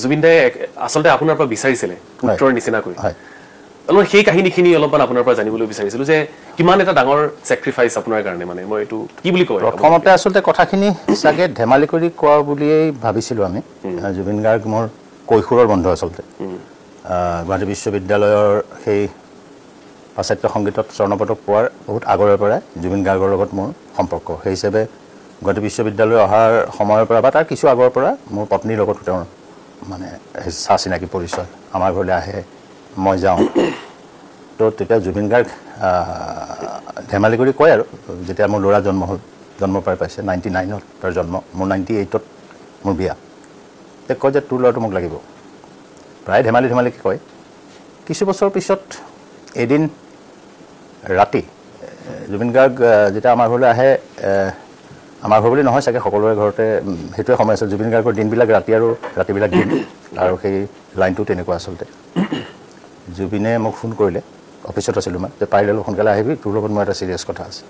জুবিন দাই আচলতে আপোনাৰ পৰা বিচাৰিছিলে পুত্ৰৰ নিচিনাকৈ হয় অলপ সেই কাহিনীখিনি অলপমান আপোনাৰ পৰা জানিবলৈ বিচাৰিছিলোঁ যে কিমান এটা ডাঙৰ চেক্ৰিফাইচ আপোনাৰ কাৰণে মানে মই এইটো কি বুলি কয় প্ৰথমতে আচলতে কথাখিনি চাগে ধেমালি কৰি কোৱা বুলিয়েই ভাবিছিলোঁ আমি জুবিন গাৰ্গ মোৰ কৈশোৰৰ বন্ধু আচলতে গুৱাহাটী বিশ্ববিদ্যালয়ৰ সেই পাশ্চাত্য সংগীতত স্বৰ্ণপদক পোৱাৰ বহুত আগৰে পৰাই জুবিন গাৰ্গৰ লগত মোৰ সম্পৰ্ক সেই হিচাপে গুৱাহাটী বিশ্ববিদ্যালয় অহাৰ সময়ৰ পৰা বা তাৰ কিছু আগৰ পৰা মোৰ পত্নীৰ লগতো তেওঁৰ মানে চা চিনাকি পৰিচয় আমাৰ ঘৰলৈ আহে মই যাওঁ তো তেতিয়া জুবিন গাৰ্গ ধেমালি কৰি কয় আৰু যেতিয়া মোৰ ল'ৰা জন্ম পাইছে 99ত তাৰ জন্ম মোৰ 98ত মোৰ বিয়া তে কয় যে তোৰ ল'ৰাটো মোক লাগিব প্ৰায় ধেমালিকে কয় কিছু বছৰ পিছত এদিন ৰাতি জুবিন গাৰ্গ যেতিয়া আমাৰ ঘৰলৈ আহে আমাৰ ঘৰ বুলি নহয় চাগে সকলোৰে ঘৰতে সেইটোৱে সময় আছিল জুবিন গাৰ্গৰ দিনবিলাক ৰাতি আৰু ৰাতিবিলাক দিন আৰু সেই লাইনটো তেনেকুৱা আচলতে জুবিনে মোক ফোন কৰিলে অফিচত আছিলোঁ মই যে পাৰিলে সোনকালে আহিবি তোৰ লগত মোৰ এটা চিৰিয়াছ কথা আছে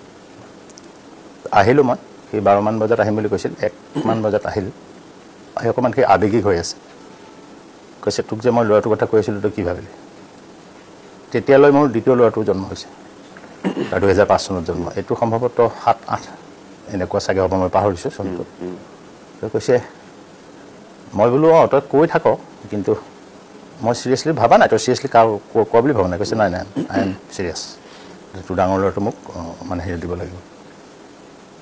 আহিলোঁ মই সেই 12মান বজাত আহিম বুলি কৈছিল 1 মান বজাত আহিল আহি অকণমান সেই আৱেগিক হৈ আছে কৈছে তোক যে মই ল'ৰাটোৰ কথা কৈ আছিলোঁ তই কি ভাবিলি তেতিয়ালৈ মোৰ দ্বিতীয় ল'ৰাটোৰ জন্ম হৈছে তাৰ 2005 চনত জন্ম এইটো সম্ভৱতঃ 7-8 এনেকুৱা চাগে হ'ব মই পাহৰিছোঁ চনটো তই কৈছে মই বোলো তই কৈ থাক কিন্তু মই চিৰিয়াছলি ভাবা নাই তই চিৰিয়াছলি কোৱা বুলি ভাবা নাই কৈছে নাই আই এম চিৰিয়াছ তোৰ ডাঙৰ ল'ৰাটো মোক মানে হেৰি দিব লাগিব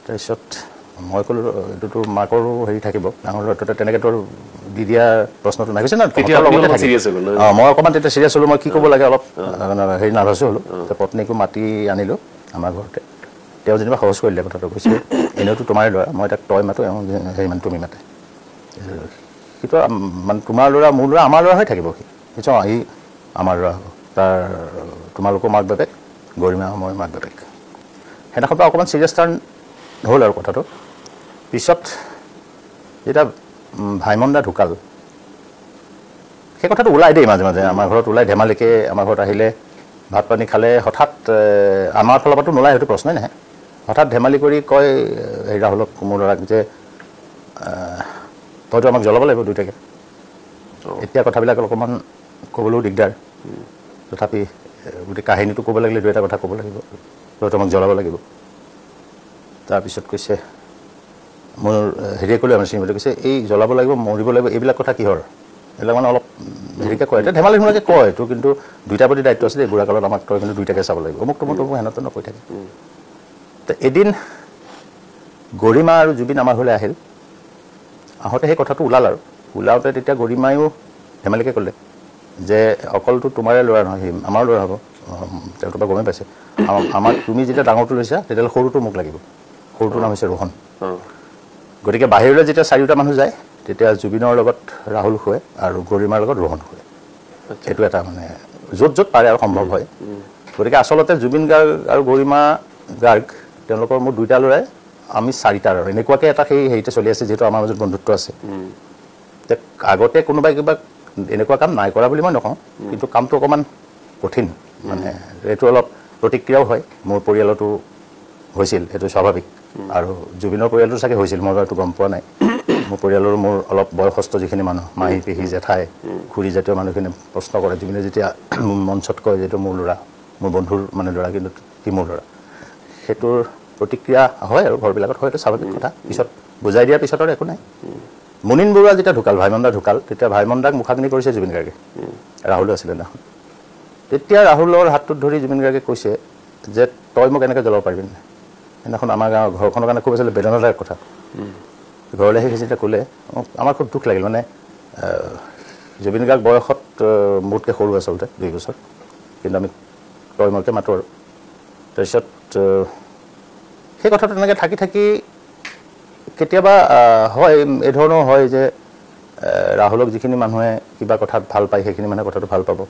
তাৰপিছত মই ক'লোঁ এইটোতো মাকৰো হেৰি থাকিব ডাঙৰ ল'ৰাটো তেনেকৈ তোৰ দি দিয়া প্ৰশ্নটো নাই কৈছে না মই অকণমান তেতিয়া চিৰিয়াছ হ'লোঁ মই কি ক'ব লাগে অলপ হেৰি নাৰ্ভাছো হ'লোঁ পত্নীকো মাতি আনিলোঁ আমাৰ ঘৰতে তেওঁ যেনিবা সহজ কৰি দিলে কথাটো কৈছে এনেওতো তোমাৰে ল'ৰা মই তাক তই মাতো হেৰি মানে তুমি মাতে সেইটো মানে তোমাৰ ল'ৰা মোৰ ল'ৰা আমাৰ ল'ৰা হৈ থাকিব সি সি আমাৰ ল'ৰা হ'ব তাৰ তোমালোকৰ মাক বাপেক গৰিমা মই মাক বাপেক সেইদিনাখন পৰা অকণমান চিৰিয়াছ টাৰ্ণ হ'ল আৰু কথাটো পিছত যেতিয়া ভাইমন দা ঢুকাল সেই কথাটো ওলাই দেই মাজে মাজে আমাৰ ঘৰত ওলাই ধেমালিকে আমাৰ ঘৰত আহিলে ভাত পানী খালে হঠাৎ আমাৰ ফালৰ পৰাতো নোলায় সেইটো প্ৰশ্নই নাহে হঠাৎ ধেমালি কৰি কয় হেৰি ৰাহুলক মোৰ ল'ৰাক যে তইতো আমাক জ্বলাব লাগিব দুইটাকে এতিয়া কথাবিলাক অকণমান ক'বলৈও দিগদাৰ তথাপি গোটেই কাহিনীটো ক'ব লাগিলে দুই এটা কথা ক'ব লাগিব তইতো আমাক জ্বলাব লাগিব তাৰপিছত কৈছে মোৰ হেৰিয়ে ক'লে আমাৰ চিনিবলৈ কৈছে এই জ্বলাব লাগিব মৰিব লাগিব এইবিলাক কথা কিহৰ এইবিলাক মানে অলপ হেৰিকৈ কয় এতিয়া ধেমালি ধেমালিকৈ কয় তোৰ কিন্তু দুইটা প্ৰতি দায়িত্ব আছিলে এই বুঢ়া কালত আমাক তই কিন্তু দুইটাকে চাব লাগিব অমুক তমুক সেনেকৈ নকৈ থাকে তো এদিন গৰিমা আৰু জুবিন আমাৰ ঘৰলৈ আহিল আহোঁতে সেই কথাটো ওলাওঁতে তেতিয়া গৰিমায়ো ধেমালিকৈ ক'লে যে অকলটো তোমাৰে ল'ৰা নহয় সি আমাৰ ল'ৰা হ'ব তেওঁৰ পৰা গমেই পাইছে আমাক তুমি যেতিয়া ডাঙৰটো লৈছা তেতিয়াহ'লে সৰুটো মোক লাগিব সৰুটোৰ নাম হৈছে ৰোহন গতিকে বাহিৰলৈ যেতিয়া 4টা মানুহ যায় তেতিয়া জুবিনৰ লগত ৰাহুল শুৱে আৰু গৰিমাৰ লগত ৰোহন শুৱে সেইটো এটা মানে য'ত পাৰে আৰু সম্ভৱ হয় গতিকে আচলতে জুবিন গাৰ্গ আৰু গৰিমা গাৰ্গ তেওঁলোকৰ মোৰ 2টা ল'ৰাই আমি 4টাৰ আৰু এনেকুৱাকৈ এটা সেই হেৰিতে চলি আছে যিহেতু আমাৰ মাজত বন্ধুত্ব আছে আগতে কোনোবাই কিবা এনেকুৱা কাম নাই কৰা বুলি মই নকওঁ কিন্তু কামটো অকণমান কঠিন মানে এইটো অলপ প্ৰতিক্ৰিয়াও হয় মোৰ পৰিয়ালতো হৈছিল এইটো স্বাভাৱিক আৰু জুবিনৰ পৰিয়ালটো চাগে হৈছিল মই বাৰু গম পোৱা নাই মোৰ পৰিয়ালৰ মোৰ অলপ বয়সস্থ যিখিনি মানুহ মাহী পেহী জেঠাই খুৰী জাতীয় মানুহখিনি প্ৰশ্ন কৰে জুবিনে যেতিয়া মঞ্চত কয় যে এইটো মোৰ ল'ৰা মোৰ বন্ধুৰ মানে ল'ৰা কিন্তু সি মোৰ ল'ৰা সেইটোৰ প্ৰতিক্ৰিয়া হয় আৰু ঘৰবিলাকত হয় এইটো স্বাভাৱিক কথা পিছত বুজাই দিয়াৰ পিছত আৰু একো নাই মুনিন বৰুৱা যেতিয়া ঢুকাল ভাইমন দা ঢুকাল তেতিয়া ভাইমন দাক মুখাগ্নি কৰিছে জুবিন গাৰ্গে ৰাহুলো আছিলে সেইদিনাখন তেতিয়া ৰাহুলৰ হাতটোত ধৰি জুবিন গাৰ্গে কৈছে যে তই মোক এনেকৈ জ্বলাব পাৰিবি নাই সেইদিনাখন আমাৰ গাঁৱৰ ঘৰখনৰ কাৰণে খুব আছিলে বেদনাদায়ক কথা ঘৰলৈ আহি যেতিয়া ক'লে আমাৰ খুব দুখ লাগিল মানে জুবিন গাৰ্গ বয়সত মোতকৈ সৰু আচলতে 2 বছৰ কিন্তু আমি তই মইকে মাতোঁ আৰু তাৰপিছত সেই কথাটো তেনেকৈ থাকি কেতিয়াবা হয় এই ধৰণৰ হয় যে ৰাহুলক যিখিনি মানুহে কিবা কথাত ভাল পায় সেইখিনি মানুহে কথাটো ভাল পাব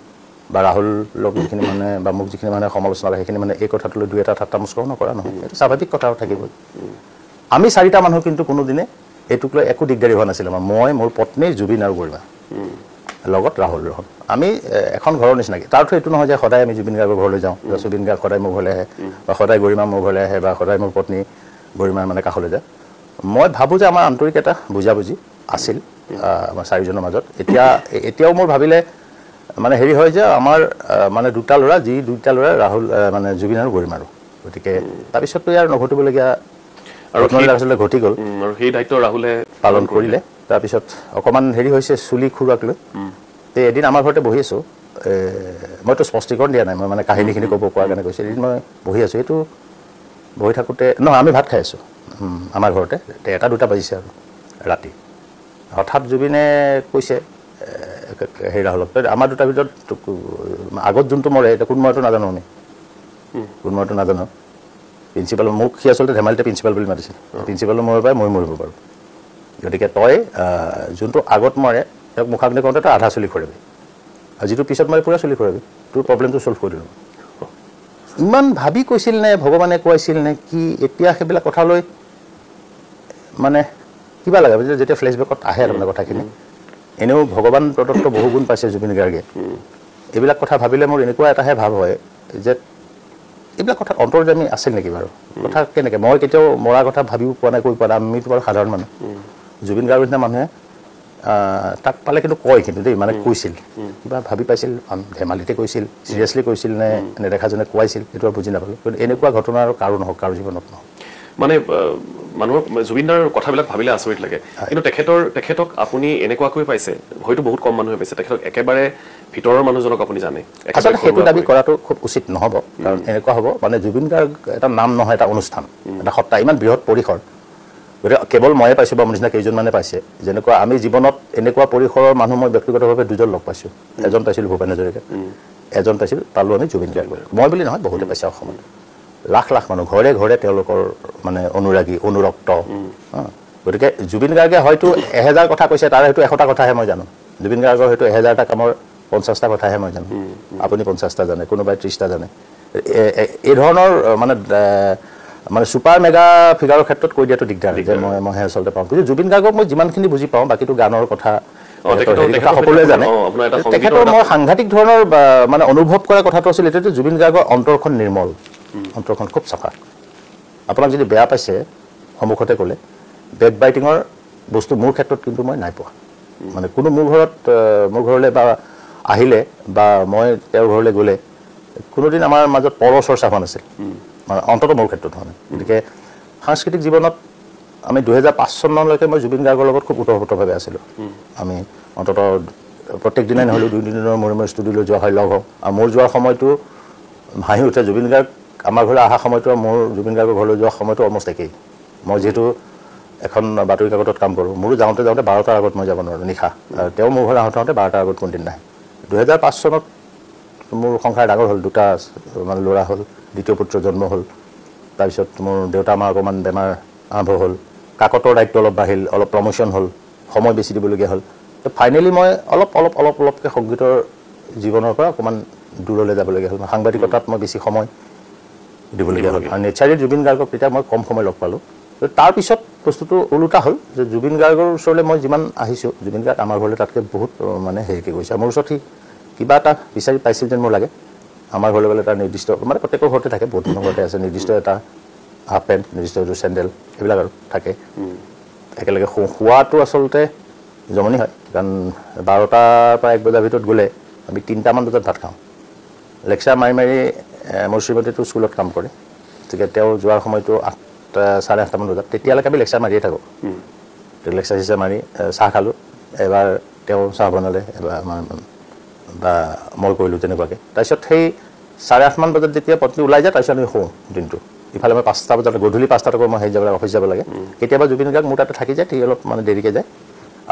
বা ৰাহুলক যিখিনি মানুহে বা মোক যিখিনি মানুহে সমালোচনা কৰে সেইখিনি মানে এই কথাটোলৈ 2 এটা ঠাট্টা মস্কৰা নকৰা নহয় এইটো স্বাভাৱিক কথাও থাকিবই আমি 4টা মানুহ কিন্তু কোনোদিনে এইটোক লৈ একো দিগদাৰী হোৱা নাছিল মই মোৰ পত্নী জুবিন আৰু গৰিমা লগত ৰাহুল ৰোহন আমি এখন ঘৰৰ নিচিনাকৈ তাৰতো এইটো নহয় যে সদায় আমি জুবিন গাৰ্গৰ ঘৰলৈ যাওঁ বা জুবিন গাৰ্গ সদায় মোৰ ঘৰলৈ আহে বা সদায় গৰিমা মোৰ ঘৰলৈ আহে বা সদায় মোৰ পত্নী গৰিমাৰ মানে কাষলৈ যায় মই ভাবোঁ যে আমাৰ আন্তৰিক এটা বুজাবুজি আছিল আমাৰ চাৰিজনৰ মাজত এতিয়াও মোৰ ভাবিলে মানে হেৰি হয় যে আমাৰ মানে দুটা ল'ৰা ৰাহুল মানে জুবিন আৰু গৰিমা গতিকে তাৰপিছততো ইয়াৰ নঘটিবলগীয়া আৰু আচলতে ঘটি গ'ল আৰু সেই দায়িত্ব ৰাহুলে পালন কৰিলে তাৰপিছত অকণমান হেৰি হৈছে চুলি খুৰুৱাক লৈ তে এদিন আমাৰ ঘৰতে বহি আছোঁ মইতো স্পষ্টীকৰণ দিয়া নাই মই মানে কাহিনীখিনি ক'ব কোৱাৰ কাৰণে কৈছোঁ এদিন মই বহি আছোঁ এইটো বহি থাকোঁতে নহয় আমি ভাত খাই আছোঁ আমাৰ ঘৰতে এটা দুটা বাজিছে আৰু ৰাতি হঠাৎ জুবিনে কৈছে হেৰি ৰাহুলক আমাৰ দুটাৰ ভিতৰত আগত যোনটো মৰে এতিয়া কোন মৰেতো নাজানো আমি কোন মৰেতো নাজানো প্ৰিন্সিপাল মোক সি আচলতে ধেমালিতে প্ৰিন্সিপাল বুলি মাতিছিল প্ৰিন্সিপালো মৰিব পাৰে মই মৰিব পাৰোঁ গতিকে তই যোনটো আগত মৰে তেওঁক মুখাগ্নি কৰোঁতে তই আধা চুলি খোৰাবি আৰু যিটো পিছত মৰে পূৰা চুলি খোৰাবি তোৰ প্ৰব্লেমটো ছল্ভ কৰি দিলোঁ ইমান ভাবি কৈছিল নে ভগৱানে কৈছিল নে কি এতিয়া সেইবিলাক কথালৈ মানে কিবা লাগে যেতিয়া ফ্লেশ্ববেকত আহে তাৰমানে কথাখিনি এনেও ভগৱান প্ৰদত্ত বহু গুণ পাইছে জুবিন গাৰ্গে এইবিলাক কথা ভাবিলে মোৰ এনেকুৱা এটাহে ভাৱ হয় যে এইবিলাক কথা অন্তৰ্যামী আছিল নেকি বাৰু কথা কেনেকৈ মই কেতিয়াও মৰাৰ কথা ভাবিও পোৱা নাই কৈ পোৱা নাই আমিতো বাৰু সাধাৰণ মানুহ জুবিন গাৰ্গৰ নিচিনা মানুহে তাক পালে কিন্তু কয় কিন্তু দেই মানে কৈছিল কিবা ভাবি পাইছিল ধেমালিতে কৈছিল চিৰিয়াছলি কৈছিল নে নেদেখাজনে কোৱাইছিল সেইটো আৰু বুজি নাপালোঁ কিন্তু এনেকুৱা ঘটনা আৰু কাৰো নহওক কাৰো জীৱনত নহওক মানে মানুহৰ জুবিনদাৰ কথাবিলাক ভাবিলে আচৰিত লাগে কিন্তু তেখেতক আপুনি এনেকুৱাকৈ পাইছে হয়তো বহুত কম মানুহে পাইছে তেখেতক একেবাৰে ভিতৰৰ মানুহজনক আপুনি জানে আচলতে সেইটো দাবী কৰাটো খুব উচিত নহ'ব কাৰণ এনেকুৱা হ'ব মানে জুবিন গাৰ্গ এটা নাম নহয় এটা অনুষ্ঠান এটা সত্তা ইমান বৃহৎ পৰিসৰ গতিকে কেৱল ময়ে পাইছোঁ বা মোৰ নিচিনা কেইজনমানে পাইছে যেনেকুৱা আমি জীৱনত এনেকুৱা পৰিসৰৰ মানুহ মই ব্যক্তিগতভাৱে দুজন লগ পাইছোঁ এজন পাইছিলোঁ ভূপেন হাজৰিকা এজন পালোঁ আমি জুবিন গাৰ্গ মই বুলি নহয় বহুতে পাইছে অসমত লাখ লাখ মানুহ ঘৰে ঘৰে তেওঁলোকৰ মানে অনুৰাগী অনুৰক্ত গতিকে জুবিন গাৰ্গে হয়তো 1000 কথা কৈছে তাৰ হয়তো 100টা কথাহে মই জানো জুবিন গাৰ্গৰ হয়তো 1000টা কামৰ 50টা কথাহে মই জানো আপুনি 50টা জানে কোনোবাই 30টা জানে এই ধৰণৰ মানে ছুপাৰ মেগা ফিগাৰৰ ক্ষেত্ৰত কৈ দিয়াটো দিগদাৰ যে মই আচলতে পাওঁ কিন্তু জুবিন গাৰ্গক মই যিমানখিনি বুজি পাওঁ বাকীটো গানৰ কথা সকলোৱে জানে তেখেতৰ মই সাংঘাতিক ধৰণৰ মানে অনুভৱ কৰা কথাটো আছিল এইটো জুবিন গাৰ্গৰ অন্তৰখন নিৰ্মল অন্তৰখন খুব চাফা আপোনাক যদি বেয়া পাইছে সন্মুখতে ক'লে বেক বাইটিঙৰ বস্তু মোৰ ক্ষেত্ৰত কিন্তু মই নাই পোৱা মানে কোনো মোৰ ঘৰলৈ বা আহিলে বা মই তেওঁৰ ঘৰলৈ গ'লে কোনোদিন আমাৰ মাজত পৰ চৰ্চা হোৱা নাছিল মানে অন্তত মোৰ ক্ষেত্ৰত হোৱা নাই গতিকে সাংস্কৃতিক জীৱনত আমি 2005 চনলৈকে মই জুবিন গাৰ্গৰ লগত খুব ওতঃপ্ৰোতভাৱে আছিলোঁ আমি অন্তত প্ৰত্যেক দিনাই নহ'লেও 2 দিনৰ মূৰে মূৰে ষ্টুডিঅ'লৈ যোৱা হয় লগ হওঁ আৰু মোৰ যোৱাৰ সময়টো হাঁহি উঠে জুবিন গাৰ্গ আমাৰ ঘৰলৈ অহা সময়টো আৰু মোৰ জুবিন গাৰ্গৰ ঘৰলৈ যোৱা সময়টো অলমষ্ট একেই মই যিহেতু এখন বাতৰি কাকতত কাম কৰোঁ মোৰো যাওঁতে 12টাৰ আগত মই যাব নোৱাৰোঁ নিশা তেওঁ মোৰ ঘৰলৈ আহোঁতে 12টাৰ আগত কোনদিন নাহে 2005 চনত মোৰ সংসাৰ ডাঙৰ হ'ল দুটা মানে ল'ৰা হ'ল দ্বিতীয় পুত্ৰ জন্ম হ'ল তাৰপিছত মোৰ দেউতা মাৰ অকণমান বেমাৰ আৰম্ভ হ'ল কাকতৰ দায়িত্ব অলপ বাঢ়িল অলপ প্ৰমোশ্যন হ'ল সময় বেছি দিবলগীয়া হ'ল তো ফাইনেলি মই অলপকৈ সংগীতৰ জীৱনৰ পৰা অকণমান দূৰলৈ যাবলগীয়া হ'ল সাংবাদিকতাত মই বেছি সময় দিবলগীয়া হ'ল আৰু নেচাৰেলি জুবিন গাৰ্গক তেতিয়া মই কম সময় লগ পালোঁ তাৰপিছত বস্তুটো ওলোটা হ'ল যে জুবিন গাৰ্গৰ ওচৰলৈ মই যিমান আহিছোঁ জুবিন গাৰ্গ আমাৰ ঘৰলৈ তাতকৈ বহুত মানে হেৰিকৈ গৈছে মোৰ ওচৰত সি কিবা এটা বিচাৰি পাইছিল যেন মোৰ লাগে আমাৰ ঘৰলৈ গ'লে তাৰ নিৰ্দিষ্ট মানে প্ৰত্যেকৰ ঘৰতে থাকে বহুত মানুহৰ ঘৰতে আছে নিৰ্দিষ্ট এটা হাফ পেণ্ট নিৰ্দিষ্ট এযোৰ চেণ্ডেল এইবিলাক আৰু থাকে একেলগে শোৱাটো আচলতে জমনি হয় কাৰণ 12টাৰ পৰা 1 বজাৰ ভিতৰত গ'লে আমি 3টামান বজাত ভাত খাওঁ লেকচাৰ মাৰি মোৰ শ্ৰীমতীটো স্কুলত কাম কৰে গতিকে তেওঁ যোৱাৰ সময়টো 8:30মান বজাত তেতিয়ালৈকে আমি লেকচাৰ মাৰিয়ে থাকোঁ লেকচাৰ মাৰি চাহ খালোঁ এবাৰ তেওঁ চাহ বনালে এবাৰ আমাৰ বা মই কৰিলোঁ তেনেকুৱাকৈ তাৰপিছত সেই 8:30মান বজাত যেতিয়া পত্নী ওলাই যায় তাৰপিছত আমি শুওঁ দিনটো ইফালে মই 5টা বজাত গধূলি 5টাত আকৌ মই যাব লাগে অফিচ যাব লাগে কেতিয়াবা জুবিন গাৰ্গ মোৰ তাতে থাকি যায় ঠিক অলপ মানে দেৰিকৈ যায়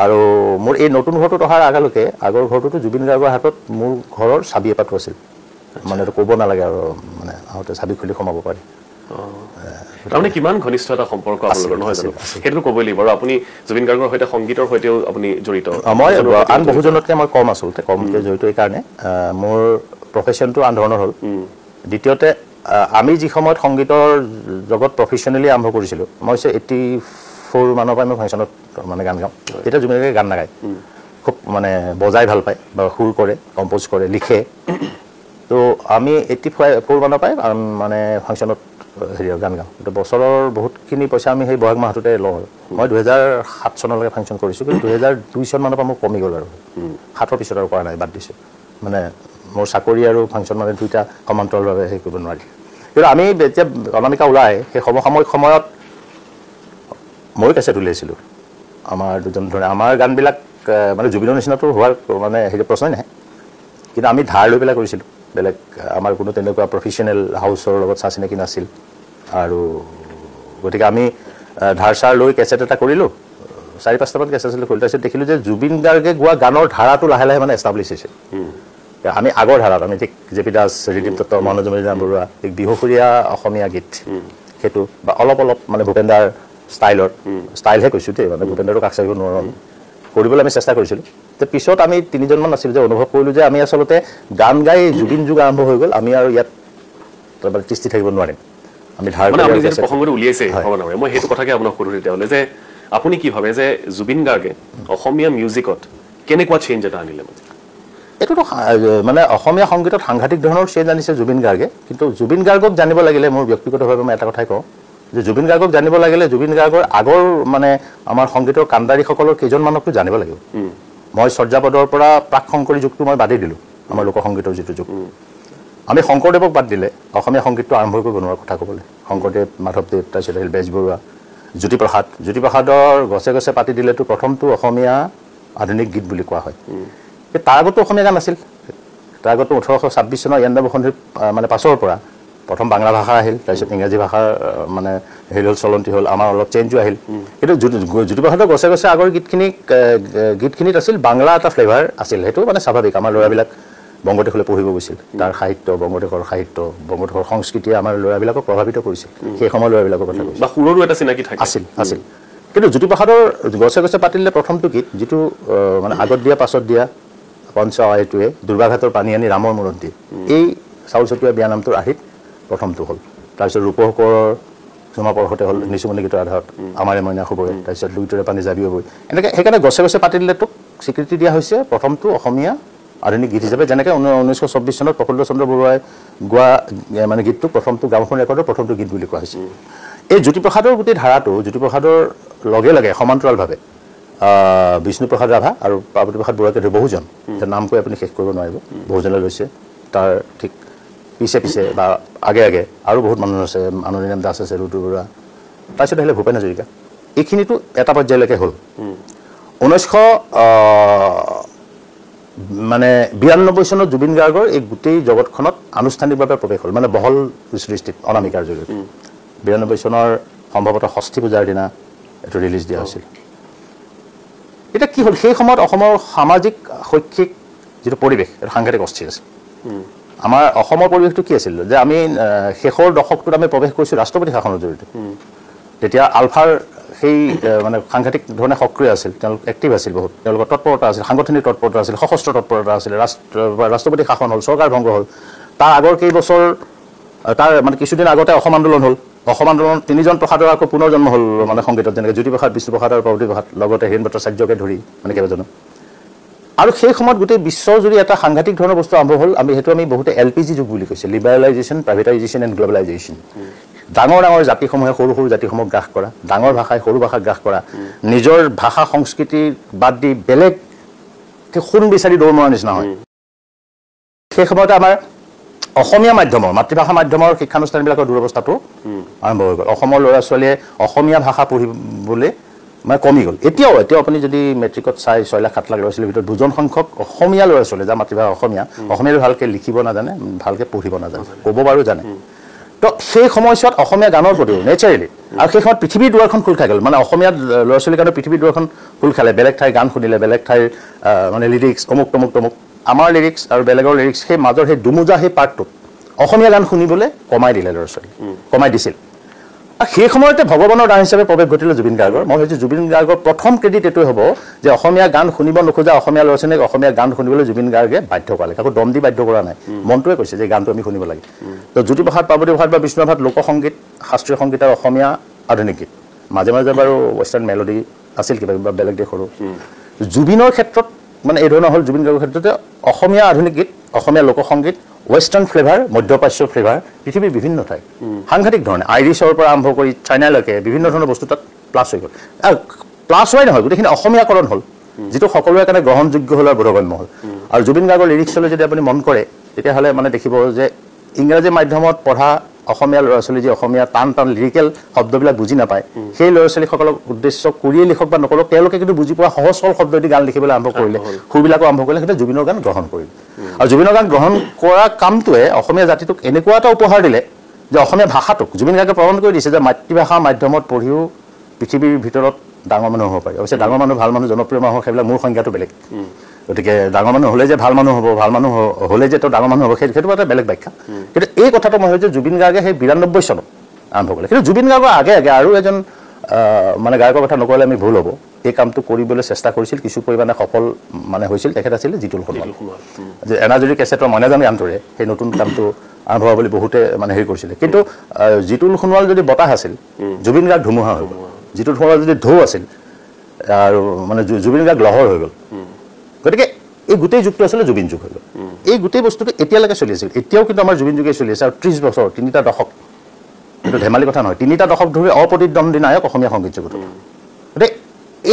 আৰু মোৰ এই নতুন ঘৰটোত অহাৰ আগলৈকে আগৰ ঘৰটোতো জুবিন গাৰ্গৰ হাতত মোৰ ঘৰৰ চাবি এপাটো আছিল মানে এইটো ক'ব নালাগে আৰু মানে আহোঁতে চাবি খুলি সোমাব পাৰি তাৰমানে কিমান ঘনিষ্ঠ এটা সম্পৰ্ক আপোনালোকৰ নহয় জানো সেইটো ক'বই লাগিব আৰু আপুনি জুবিন গাৰ্গৰ সৈতে সংগীতৰ সৈতেও আপুনি জড়িত মই আন বহুজনতকৈ মই কম আচলতে কমকৈ জড়িত এইকাৰণে মোৰ প্ৰফেশ্যনটো আন ধৰণৰ হ'ল দ্বিতীয়তে আমি যি সময়ত সংগীতৰ জগত প্ৰফেশ্যনেলি আৰম্ভ কৰিছিলোঁ মই 84 মানৰ পৰা মই ফাংচনত মানে গান গাওঁ তেতিয়া জুবিন গাৰ্গে গান নাগায় খুব মানে বজাই ভাল পায় বা সুৰ কৰে কম্প'জ কৰে লিখে তো আমি 84 মানৰ পৰাই মানে ফাংচনত হেৰি গান গাওঁ কিন্তু বছৰৰ বহুতখিনি পইচা আমি সেই বহাগ মাহটোতে লওঁ আৰু মই 2007 চনলৈকে ফাংচন কৰিছোঁ কিন্তু 2002 চনমানৰ পৰা মোৰ কমি গ'ল আৰু 7ৰ পিছত আৰু কৰা নাই বাদ দিছোঁ মানে মোৰ চাকৰি আৰু ফাংচন মানে দুইটা সমান্তৰালভাৱে হেৰি কৰিব নোৱাৰি কিন্তু আমি যেতিয়া অনামিকা ওলাই সেই সময়ত মই কেছেট উলিয়াইছিলোঁ আমাৰ দুজন ধৰণে আমাৰ গানবিলাক মানে জুবিনৰ নিচিনাটো হোৱাৰ মানে হেৰি প্ৰশ্নই নাহে কিন্তু আমি ধাৰ লৈ পেলাই কৰিছিলোঁ বেলেগ আমাৰ কোনো তেনেকুৱা প্ৰফেশ্যনেল হাউচৰ লগত চা চিনাকি নাছিল আৰু গতিকে আমি ধাৰ চাৰ লৈ কেছেট এটা কৰিলোঁ 4-5টামান কেছেট কৰিলোঁ তাৰপিছত দেখিলোঁ যে জুবিন গাৰ্গে গোৱা গানৰ ধাৰাটো লাহে লাহে মানে এষ্টাব্লিছ হৈছে আমি আগৰ ধাৰাত আমি ঠিক জে পি দাস ৰিদীপ দত্ত মনোজমণি বৰুৱা ঠিক বিহুসুৰীয়া অসমীয়া গীত সেইটো বা অলপ মানে ভূপেন্দাৰ ষ্টাইলহে কৈছোঁ দেই মানে ভূপেন্দাৰটো কাষ চাপিব নোৱাৰোঁ কৰিবলৈ আমি চেষ্টা কৰিছিলোঁ পিছত আমি 3জনমান আছিলোঁ যে অনুভৱ কৰিলোঁ যে আমি আচলতে গান গাই জুবিন যুগ আৰম্ভ হৈ গ'ল আমি আৰু ইয়াত তিষ্ঠি থাকিব নোৱাৰিম আমি ধাৰ প্ৰসংগটো উলিয়াইছে মই সেইটো কথাকে আপোনাক সোধোঁ তেতিয়াহ'লে যে আপুনি কি ভাবে যে জুবিন গাৰ্গে অসমীয়া মিউজিকত কেনেকুৱা চেঞ্জ এটা আনিলে এইটোতো মানে অসমীয়া সংগীতত সাংঘাতিক ধৰণৰ চেঞ্জ আনিছে জুবিন গাৰ্গে কিন্তু জুবিন গাৰ্গক জানিব লাগিলে মোৰ ব্যক্তিগতভাৱে মই এটা কথাই কওঁ যে জুবিন গাৰ্গক জানিব লাগিলে জুবিন গাৰ্গৰ আগৰ মানে আমাৰ সংগীতৰ কাণ্ডাৰীসকলৰ কেইজনমানকতো জানিব লাগিব মই চৰ্যাপদৰ পৰা প্ৰাক শংকৰী যুগটো মই বাদেই দিলোঁ আমাৰ লোকসংগীতৰ যিটো যুগ আমি শংকৰদেৱক বাদ দিলে অসমীয়া সংগীতটো আৰম্ভ কৰিব নোৱাৰা কথা ক'বলৈ শংকৰদেৱ মাধৱদেৱ তাৰপিছত আহিল বেজবৰুৱা জ্যোতিপ্ৰসাদৰ গছে গছে পাতি দিলেতো প্ৰথমটো অসমীয়া আধুনিক গীত বুলি কোৱা হয় তাৰ আগতো অসমীয়া গান আছিল তাৰ আগতো 1826 চনৰ 92 সন্ধিৰ মানে পাছৰ পৰা প্ৰথম বাংলা ভাষা আহিল তাৰপিছত ইংৰাজী ভাষাৰ মানে হেৰি হ'ল চলন্তি হ'ল আমাৰ অলপ চেঞ্জো আহিল কিন্তু জ্যোতিপ্ৰসাদৰ গছে গছে আগৰ গীতখিনিত আছিল বাংলা এটা ফ্লেভাৰ আছিল সেইটো মানে স্বাভাৱিক আমাৰ ল'ৰাবিলাক বংগদেশলৈ পঢ়িব গৈছিল তাৰ সাহিত্য বংগদেশৰ সংস্কৃতিয়ে আমাৰ ল'ৰাবিলাকক প্ৰভাৱিত কৰিছিল সেই সময়ৰ ল'ৰাবিলাকৰ কথা কৈছিল বা সুৰৰো এটা চিনাকি আছিল কিন্তু জ্যোতিপ্ৰসাদৰ গছে গছে পাতিলে প্ৰথমটো গীত যিটো মানে আগত দিয়া পাছত দিয়া পঞ্চ আইটোৱে দুৰ্গাঘাটৰ পানী আনি ৰামৰ মূৰত দিয়ে এই চাউল চটুৱা বিয়া নামটোৰ আৰ্হিত প্ৰথমটো হ'ল তাৰপিছত ৰূপকৰৰ চুমা পৰহতে হ'ল নিচুমণি গীতৰ আধাৰত আমাৰে মইনা শুবই তাৰপিছত দুইটোৰে পানী যাবিও বৈ এনেকৈ সেইকাৰণে গছে গছে পাতিলে তোক স্বীকৃতি দিয়া হৈছে প্ৰথমটো অসমীয়া আধুনিক গীত হিচাপে যেনেকৈ 1924 চনত প্ৰফুল্ল চন্দ্ৰ বৰুৱাই গোৱা মানে গীতটো প্ৰথমটো গ্ৰামোফোন ৰেকৰ্ডৰ প্ৰথমটো গীত বুলি কোৱা হৈছে এই জ্যোতিপ্ৰসাদৰ গোটেই ধাৰাটো জ্যোতিপ্ৰসাদৰ লগে লগে সমান্তৰালভাৱে বিষ্ণুপ্ৰসাদ ৰাভা আৰু পাৰ্বতীপ্ৰসাদ বৰুৱাকে ধৰি বহুজন নাম কৈ আপুনি শেষ কৰিব নোৱাৰিব বহুজনে লৈছে তাৰ ঠিক পিছে বা আগে আৰু বহুত মানুহ আছে আনন্দীৰাম দাস আছে ৰুতু বৰুৱা তাৰপিছত আহিলে ভূপেন হাজৰিকা এইখিনিতো এটা পৰ্যায়লৈকে হ'ল 1992 চনত জুবিন গাৰ্গৰ এই গোটেই জগতখনত আনুষ্ঠানিকভাৱে প্ৰৱেশ হ'ল মানে বহল সৃষ্টিত অনামিকাৰ জৰিয়তে 92 চনৰ সম্ভৱতঃ ষষ্ঠী পূজাৰ দিনা এইটো ৰিলিজ দিয়া হৈছিল এটা কি হ'ল সেই সময়ত অসমৰ সামাজিক শৈক্ষিক যিটো পৰিৱেশ এটা সাংঘাতিক অস্থিৰ আছিল আমাৰ অসমৰ পৰিৱেশটো কি আছিল যে আমি শেষৰ দশকটোত আমি প্ৰৱেশ কৰিছোঁ ৰাষ্ট্ৰপতি শাসনৰ জৰিয়তে তেতিয়া আলফাৰ সেই মানে সাংঘাতিক ধৰণে সক্ৰিয় আছিল তেওঁলোক এক্টিভ আছিল বহুত তেওঁলোকৰ তৎপৰতা আছিল সাংগঠনিক তৎপৰতা আছিল সশস্ত্ৰ তৎপৰতা আছিল ৰাষ্ট্ৰপতি শাসন হ'ল চৰকাৰ ভংগ হ'ল তাৰ আগৰ কেইবছৰ তাৰ মানে কিছুদিন আগতে অসম আন্দোলন হ'ল অসম আন্দোলন 3জন প্ৰসাদৰ আকৌ পুনৰ জন্ম হ'ল মানে সংগীতত যেনেকৈ জ্যোতিপ্ৰসাদ বিষ্ণুপ্ৰসাদ আৰু পাৰ্বতীপ্ৰসাদ লগতে হীৰেণ ভট্টাচাৰ্যকে ধৰি মানে কেইবাজনো আৰু সেই সময়ত গোটেই বিশ্বজুৰি এটা সাংঘাতিক ধৰণৰ বস্তু আৰম্ভ হ'ল সেইটো আমি বহুতে LPG যুগ বুলি কৈছে লিবাৰেলাইজেশ্যন প্ৰাইভেটাইজেশ্যন এণ্ড গ্ল'বেলাইজেশ্যন ডাঙৰ জাতিসমূহে সৰু জাতিসমূহক গ্ৰাস কৰা ডাঙৰ ভাষাই সৰু ভাষাক গ্ৰাস কৰা নিজৰ ভাষা সংস্কৃতি বাদ দি বেলেগ সোণ বিচাৰি দৌৰ মৰাৰ নিচিনা হয় সেই সময়তে আমাৰ অসমীয়া মাধ্যমৰ মাতৃভাষা মাধ্যমৰ শিক্ষানুষ্ঠানবিলাকৰ দুৰৱস্থাটো আৰম্ভ হৈ গ'ল অসমৰ ল'ৰা ছোৱালীয়ে অসমীয়া ভাষা পঢ়িবলৈ মানে কমি গ'ল এতিয়াও আপুনি যদি মেট্ৰিকত চাই 6 লাখ 7 লাখ ল'ৰা ছোৱালীৰ ভিতৰত 2জন সংখ্যক অসমীয়া ল'ৰা ছোৱালী যাৰ মাতৃভাষা অসমীয়াটো ভালকৈ লিখিব নাজানে ভালকৈ পঢ়িব নাজানে ক'ব বাৰু জানে তো সেই সময়ছোৱাত অসমীয়া গানৰ প্ৰতিও নেচাৰেলি আৰু সেই সময়ত পৃথিৱীৰ দুৱাৰখন খোল খাই গ'ল মানে অসমীয়া ল'ৰা ছোৱালীৰ কাৰণে পৃথিৱীৰ দুৱাৰখন খোল খালে বেলেগ ঠাইৰ গান শুনিলে বেলেগ ঠাইৰ মানে লিৰিক্স অমুক তমুক আমাৰ লিৰিক্স আৰু বেলেগৰ লিৰিক্স সেই মাজৰ সেই দুমোজা সেই পাৰ্টটোত অসমীয়া গান শুনিবলৈ কমাই দিলে ল'ৰা ছোৱালী কমাই দিছিল আৰু সেই সময়তে ভগৱানৰ দান হিচাপে প্ৰৱেশ ঘটিলে জুবিন গাৰ্গৰ মই ভাবিছোঁ জুবিন গাৰ্গৰ প্ৰথম ক্ৰেডিট এইটোৱে হ'ব যে অসমীয়া গান শুনিব নোখোজা অসমীয়া ল'ৰা ছোৱালীক অসমীয়া গান শুনিবলৈ জুবিন গাৰ্গে বাধ্য কৰালে কাকো দম দি বাধ্য কৰা নাই মনটোৱে কৈছে যে গানটো আমি শুনিব লাগে তো জ্যোতিপ্ৰসাদ পাৰ্বতীপ্ৰসাদ বা বিষ্ণুপ্ৰসাদ লোকসংগীত শাস্ত্ৰীয় সংগীত আৰু অসমীয়া আধুনিক গীত মাজে মাজে বাৰু ৱেষ্টাৰ্ণ মেলোডি আছিল কিবা বেলেগ দেশৰো জুবিনৰ ক্ষেত্ৰত মানে এই ধৰণৰ হ'ল জুবিন গাৰ্গৰ ক্ষেত্ৰতে অসমীয়া আধুনিক গীত অসমীয়া লোকসংগীত ৱেষ্টাৰ্ণ ফ্লেভাৰ মধ্যপ্ৰাচ্য ফ্লেভাৰ পৃথিৱীৰ বিভিন্ন ঠাই সাংঘাতিক ধৰণে আইৰিছৰ পৰা আৰম্ভ কৰি চাইনালৈকে বিভিন্ন ধৰণৰ বস্তু তাত প্লাছ হৈ গ'ল আৰু প্লাছ হোৱাই নহয় গোটেইখিনি অসমীয়াকৰণ হ'ল যিটো সকলোৰে কাৰণে গ্ৰহণযোগ্য হ'ল আৰু বোধগম্য হ'ল আৰু জুবিন গাৰ্গৰ লিৰিক্সলৈ যদি আপুনি মন কৰে তেতিয়াহ'লে মানে দেখিব যে ইংৰাজী মাধ্যমত পঢ়া অসমীয়া ল'ৰা ছোৱালী যি অসমীয়া টান লিৰিকেল শব্দবিলাক বুজি নাপায় সেই ল'ৰা ছোৱালীসকলক উদ্দেশ্য কৰিয়েই লিখক বা নকৰক তেওঁলোকে কিন্তু বুজি পোৱা সহজ সৰল শব্দ দি গান লিখিবলৈ আৰম্ভ কৰিলে সুৰবিলাকো আৰম্ভ কৰিলে সেইটো জুবিনৰ গান গ্ৰহণ কৰিলে আৰু জুবিনৰ গান গ্ৰহণ কৰা কামটোৱে অসমীয়া জাতিটোক এনেকুৱা এটা উপহাৰ দিলে যে অসমীয়া ভাষাটোক জুবিন গাৰ্গে প্ৰমাণ কৰি দিছে যে মাতৃভাষা মাধ্যমত পঢ়িও পৃথিৱীৰ ভিতৰত ডাঙৰ মানুহ হ'ব পাৰি অৱশ্যে ডাঙৰ মানুহ ভাল মানুহ জনপ্ৰিয় মানুহ সেইবিলাক মোৰ সংজ্ঞাটো বেলেগ গতিকে ডাঙৰ মানুহ হ'লে যে ভাল মানুহ হ'ব ভাল মানুহ হ'লে যে তেওঁ ডাঙৰ মানুহ হ'ব সেইটো এটা বেলেগ ব্যাখ্যা কিন্তু এই কথাটো মই ভাবিছোঁ জুবিন গাৰ্গে সেই 92 চনত আৰম্ভ কৰিলে কিন্তু জুবিন গাৰ্গৰ আগে আৰু এজন মানে গায়কৰ কথা নকৰিলে আমি ভুল হ'ব এই কামটো কৰিবলৈ চেষ্টা কৰিছিল কিছু পৰিমাণে সফল মানে হৈছিল তেখেত আছিল জিতুল সোণোৱাল যে এনাজৰী কেছেটৰ মইনাজান গানটোৰে সেই নতুন কামটো আৰম্ভ হোৱা বুলি বহুতে মানে হেৰি কৰিছিলে কিন্তু জিতুল সোণোৱাল যদি বতাহ আছিল জুবিন গাৰ্গ ধুমুহা হৈ গ'ল জিতুল সোণোৱাল যদি ঢৌ আছিল আৰু মানে জুবিন গাৰ্গ লহৰ হৈ গ'ল গতিকে এই গোটেই যুগটো আছিলে জুবিন যুগ হৈ গ'ল এই গোটেই বস্তুটো এতিয়ালৈকে চলি আছিল এতিয়াও কিন্তু আমাৰ জুবিন যুগে চলি আছে আৰু 30 বছৰ 3টা দশক এইটো ধেমালি কথা নহয় 3টা দশক ধৰি অপ্ৰতিদ্বন্দ্বী নায়ক অসমীয়া সংগীত জগতৰ গতিকে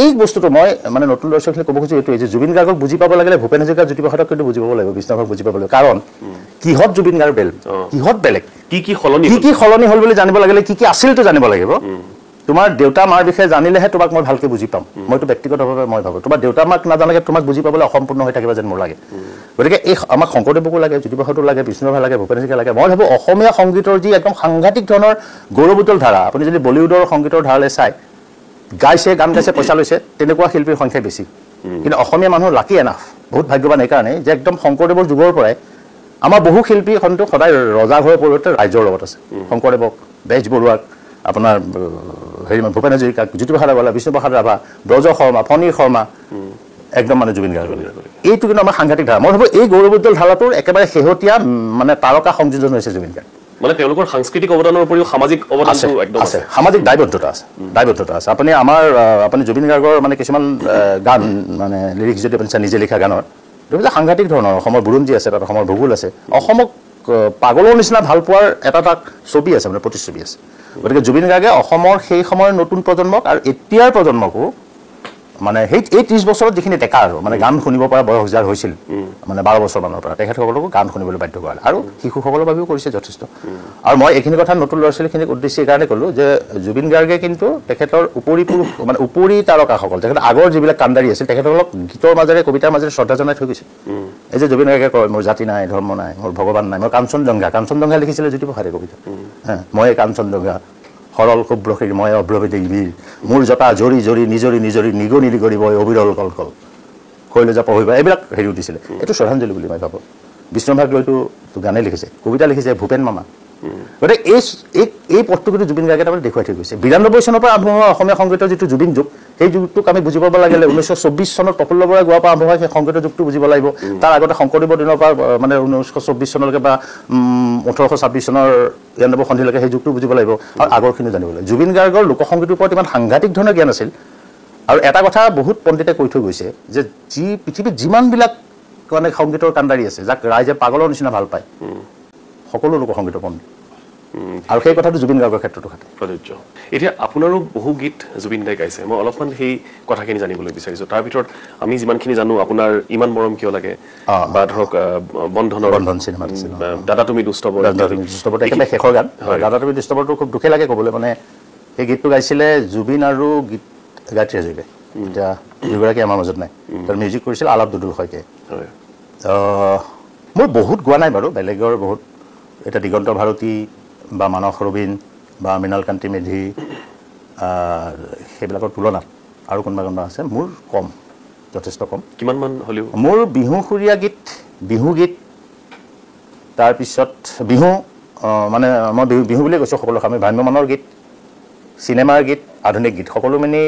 এই বস্তুটো মই মানে নতুন ল'ৰা ছোৱালীক ক'ব খুজিছোঁ এইটোৱে যে জুবিন গাৰ্গক বুজি পাব লাগিলে ভূপেন হাজৰিকা জ্যোতিপ্ৰসাদক কিন্তু বুজি পাব লাগিব বিষ্ণুৰাভক বুজি পাব লাগিব কাৰণ কিহত জুবিন গাৰ্গ কিহত বেলেগ কি সলনি হ'ল বুলি জানিব লাগিলে কি আছিলটো জানিব লাগিব তোমাৰ দেউতা মাৰ বিষয়ে জানিলেহে তোমাক মই ভালকৈ বুজি পাম মইতো ব্যক্তিগতভাৱে মই ভাবোঁ তোমাৰ দেউতা মাক নাজানাকে তোমাক বুজি পাবলৈ অসম্পূৰ্ণ হৈ থাকিবা যেন মোৰ লাগে গতিকে এই আমাক শংকৰদেৱকো লাগে জ্যোতিপ্ৰসাদো লাগে বিষ্ণুৰাভা লাগে ভূপেন হাজৰিকা লাগে মই ভাবোঁ অসমীয়া সংগীতৰ যি একদম সাংঘাতিক ধৰণৰ গৌৰৱোজ্জ্বল ধাৰা আপুনি যদি বলিউডৰ সংগীতৰ ধাৰালৈ চাই গাইছে গান গাইছে পইচা লৈছে তেনেকুৱা শিল্পীৰ সংখ্যা বেছি কিন্তু অসমীয়া মানুহ লাকি এনাফ বহুত ভাগ্যৱান এইকাৰণে যে একদম শংকৰদেৱৰ যুগৰ পৰাই আমাৰ বহু শিল্পী সন্তু সদায় ৰজাঘৰৰ পৰিৱৰ্তে ৰাইজৰ লগত আছে শংকৰদেৱক বেজবৰুৱাক আপোনাৰ হেৰি ভূপেন হাজৰিকাক জ্যোতিপ্ৰসাদ আগৰৱালা বিষ্ণুপ্ৰসাদ ৰাভা ব্ৰজ শৰ্মা ফণীৰ শৰ্মা একদম মানে জুবিন গাৰ্গ এইটো কিন্তু আমাৰ সাংঘাতিক ধাৰা মই ভাবোঁ এই গৌৰৱোজ্জ্বল ধাৰাটোৰ একেবাৰে শেহতীয়া মানে তাৰকা সংযোজন হৈছে জুবিন গাৰ্গ মানে তেওঁলোকৰ সাংস্কৃতিক অৱদানৰ উপৰিও সামাজিক অৱদানটো একদম আছে সামাজিক দায়বদ্ধতা আছে আপুনি জুবিন গাৰ্গৰ মানে কিছুমান গান মানে লিৰিক্স যদি আপুনি নিজে লিখা গানৰ সাংঘাতিক ধৰণৰ অসমৰ বুৰঞ্জী আছে তাত অসমৰ ভূগোল আছে অসমক পাগলৰ নিচিনা ভাল পোৱাৰ এটা ছবি আছে মানে প্ৰতিচ্ছবি আছে গতিকে জুবিন গাৰ্গে অসমৰ সেই সময়ৰ নতুন প্ৰজন্মক আৰু এতিয়াৰ প্ৰজন্মকো মানে এই 30 বছৰত যিখিনি ডেকা আৰু মানে গান শুনিব পৰা বয়স যাৰ হৈছিল মানে 12 বছৰমানৰ পৰা তেখেতসকলকো গান শুনিবলৈ বাধ্য কৰালে আৰু শিশুসকলৰ বাবেও কৰিছে যথেষ্ট আৰু মই এইখিনি কথা নতুন ল'ৰা ছোৱালীখিনিক উদ্দেশ্যি এইকাৰণে ক'লোঁ যে জুবিন গাৰ্গে কিন্তু তেখেতৰ উপৰি তাৰকাসকল তেখেতৰ আগৰ যিবিলাক কাণ্ডাৰী আছিল তেখেতসকলক গীতৰ মাজেৰে কবিতাৰ মাজেৰে শ্ৰদ্ধা জনাই থৈ গৈছে এই যে জুবিন গাৰ্গে কয় মোৰ জাতি নাই ধৰ্ম নাই মোৰ ভগৱান নাই মই কাঞ্চনজংঘা লিখিছিলে জ্যোতিপ্ৰসাদে কবিতা মই কাঞ্চনজংঘা সৰল শুভ্ৰশীৰ মই অভ্ৰভেদী বীৰ মোৰ জটা জৰি নিজৰি নিগনি নিগৰি বয় অবিৰল কলকল কৈলে যা পঢ়িবা এইবিলাক হেৰি উঠিছিলে এইটো শ্ৰদ্ধাঞ্জলি বুলি মই ভাবোঁ বিষ্ণুভাগ লৈতো গানেই লিখিছে কবিতা লিখিছে ভূপেন মামা গতিকে এই পথটো কিন্তু জুবিন গাৰ্গে তাৰমানে দেখুৱাই থৈ গৈছে 92 চনৰ পৰা আৰম্ভ হোৱা অসমীয়া সংগীতৰ যিটো জুবিন যুগ সেই যুগটোক আমি বুজি পাব লাগিলে 1924 চনত প্ৰফুল্ল বৰাই গোৱাৰ পৰা আৰম্ভ হোৱা সেই সংগীতৰ যুগটো বুজিব লাগিব তাৰ আগতে শংকৰদেৱৰ দিনৰ পৰা মানে 1924 চনলৈকে বা 1826 চনৰ 92 সন্ধিলৈকে সেই যুগটো বুজিব লাগিব আৰু আগৰখিনি জানিব লাগিব জুবিন গাৰ্গৰ লোকসংগীতৰ ওপৰত ইমান সাংঘাতিক ধৰণৰ জ্ঞান আছিল আৰু এটা কথা বহুত পণ্ডিতে কৈ থৈ গৈছে যে পৃথিৱীত যিমানবিলাক মানে সংগীতৰ কাণ্ডাৰী আছে যাক ৰাইজে পাগলৰ নিচিনা ভাল পায় সকলো লোকসংগীতৰ পণ্ডিত আৰু সেই কথাটো জুবিন গাৰ্গৰ ক্ষেত্ৰতো খাটে প্ৰযোজ্য এতিয়া আপোনাৰো বহু গীত জুবিন দাই গাইছে মই অলপমান সেই কথাখিনি জানিবলৈ বিচাৰিছোঁ তাৰ ভিতৰত আমি যিমানখিনি জানো আপোনাৰ ইমান মৰম কিয় লাগে বা ধৰক বন্ধন চিনেমা দাদা তুমি দুষ্টবৰ একেবাৰে শেষৰ গান দাদা তুমি দুষ্টবৰটো খুব দুখে লাগে ক'বলৈ মানে সেই গীতটো গাইছিলে জুবিন আৰু গায়ত্ৰী হাজৰিকাই এতিয়া দুয়োগৰাকী আমাৰ মাজত নাই তাৰ মিউজিক কৰিছিল আলাপ দুদুল শইকীয়াই মোৰ বহুত গোৱা নাই বাৰু বেলেগৰ বহুত এতিয়া দিগন্ত ভাৰতী বা মানস ৰবীন বা মৃণালকান্তি মেধি সেইবিলাকৰ তুলনাত আৰু কোনোবা আছে মোৰ কম যথেষ্ট কম কিমানমান হ'লেও মোৰ বিহুসুৰীয়া গীত বিহু গীত তাৰপিছত বিহু মানে মই বিহু বুলিয়ে কৈছোঁ সকলো আমি ভ্ৰাম্যমানৰ গীত চিনেমাৰ গীত আধুনিক গীত সকলো মানে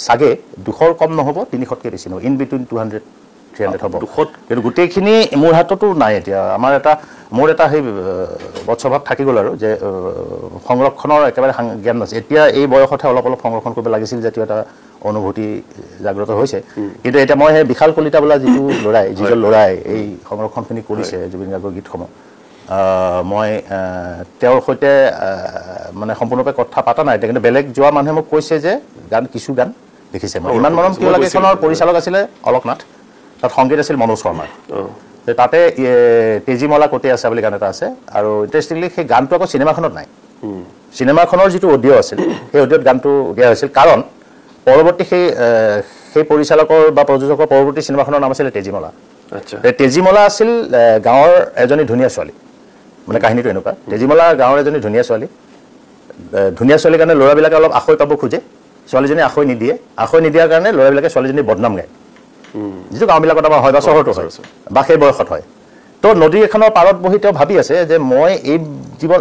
চাগে 200ৰ কম নহ'ব 300তকৈ বেছি নহ'ব ইন বিটুইন 200 300 হ'ব কিন্তু গোটেইখিনি মোৰ হাততো নাই এতিয়া মোৰ এটা সেই বৎসভাৱ থাকি গ'ল আৰু যে সংৰক্ষণৰ একেবাৰে জ্ঞান নাছিল এতিয়া এই বয়সতে অলপ সংৰক্ষণ কৰিব লাগিছিল যেটো এটা অনুভূতি জাগ্ৰত হৈছে কিন্তু এতিয়া মই সেই বিশাল কলিতা বোলা যিজন লৰাই এই সংৰক্ষণখিনি কৰিছে জুবিন গাৰ্গৰ গীতসমূহ মই তেওঁৰ সৈতে মানে সম্পূৰ্ণৰূপে কথা পাতা নাই কিন্তু বেলেগ যোৱা মানুহে মোক কৈছে যে কিছু গান দেখিছে মই ইমান মৰম কিয় লাগে খনৰ পৰিচালক আছিলে অলকনাথ তাত সংগীত আছিল মনোজ শৰ্মা তাতে তেজিমলা কোটে আছে বুলি গান এটা আছে আৰু ইন্টাৰেষ্টিংলি সেই গানটো আকৌ চিনেমাখনত নাই চিনেমাখনৰ যিটো অডিঅ' আছিল সেই অডিঅ'ত গানটো দিয়া হৈছিল কাৰণ পৰৱৰ্তী সেই পৰিচালকৰ বা প্ৰযোজকৰ পৰৱৰ্তী চিনেমাখনৰ নাম আছিল তেজিমলা আচ্ছা তেজিমলা আছিল গাঁৱৰ এজনী ধুনীয়া ছোৱালী মানে কাহিনীটো এনেকুৱা তেজিমলা গাঁৱৰ এজনী ধুনীয়া ছোৱালী কাৰণে ল'ৰাবিলাকে অলপ আখৈ পাব খোজে ছোৱালীজনী আখৈ নিদিয়াৰ কাৰণে ল'ৰাবিলাকে ছোৱালীজনী বদনাম গায় যিটো গাঁওবিলাকত আমাৰ হয় বা চহৰতো হয় বা সেই বয়সত হয় তো নদী এখনৰ পাৰত বহি তেওঁ ভাবি আছে যে মই এই জীৱন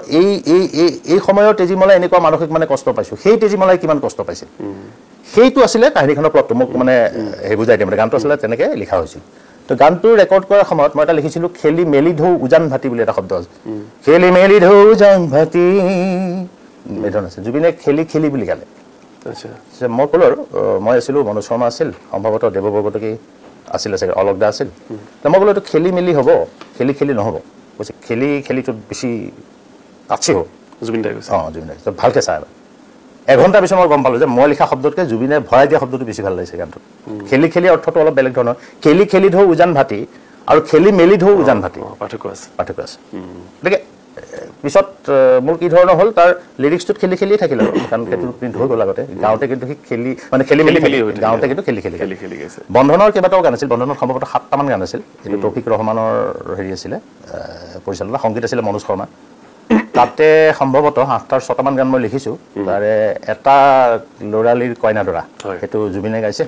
এই সময়ৰ তেজিমলা এনেকুৱা মানসিক মানে কষ্ট পাইছোঁ সেই তেজিমলাই কিমান কষ্ট পাইছিল সেইটো আছিলে কাহিনীখনৰ প্লটটো মোক মানে সেই বুজাই দিয়ে মানে গানটো আছিলে তেনেকৈ লিখা হৈছিল তো গানটো ৰেকৰ্ড কৰাৰ সময়ত মই এটা লিখিছিলোঁ খেলি মেলি ঢৌ উজান ভাটি বুলি এটা শব্দ আছে খেলি মেলি ঢৌ উজান ভাটি এইধৰণ আছে জুবিনে খেলি বুলি গালে আচ্ছা মই ক'লো আৰু মই আছিলোঁ মনোজ শৰ্মা আছিল সম্ভৱতঃ দেৱ বৰকটকী আছিলে চাগে অলক দা আছিল তো মই ক'লো এইটো খেলি মেলি হ'ব খেলি নহ'ব কৈছে খেলিটোত বেছি আছে হ'ব জুবিন দাই কৈছে জুবিন দাই ভালকৈ চাই এঘণ্টাৰ পিছত মই গম পালোঁ যে মই লিখা শব্দতকৈ জুবিনে ভৰাই দিয়া শব্দটো বেছি ভাল লাগিছে গানটোত খেলি অৰ্থটো অলপ বেলেগ ধৰণৰ খেলি ঢৌ উজান ভাটি আৰু খেলি মেলি ঢৌ উজান ভাটি পাৰ্থক্য আছে গতিকে পিছত মোৰ কি ধৰণৰ হ'ল তাৰ লিৰিক্সটোত খেলিয়ে থাকিল আৰু কাৰণ সেইটো প্ৰিণ্ট হৈ গ'ল আগতে গাঁৱতে কিন্তু সি খেলি মেলি গাঁৱতে কিন্তু খেলি গৈছে বন্ধনৰ কেইবাটাও গান আছিল বন্ধনত সম্ভৱতঃ 7টামান গান আছিল এইটো তৌফিক ৰহমানৰ হেৰি আছিলে পৰিচালনা সংগীত আছিলে মনোজ শৰ্মা তাতে সম্ভৱতঃ 8টাৰ 6টামান গান মই লিখিছোঁ তাৰে এটা ল'ৰালিৰ কইনাদৰা সেইটো জুবিনে গাইছে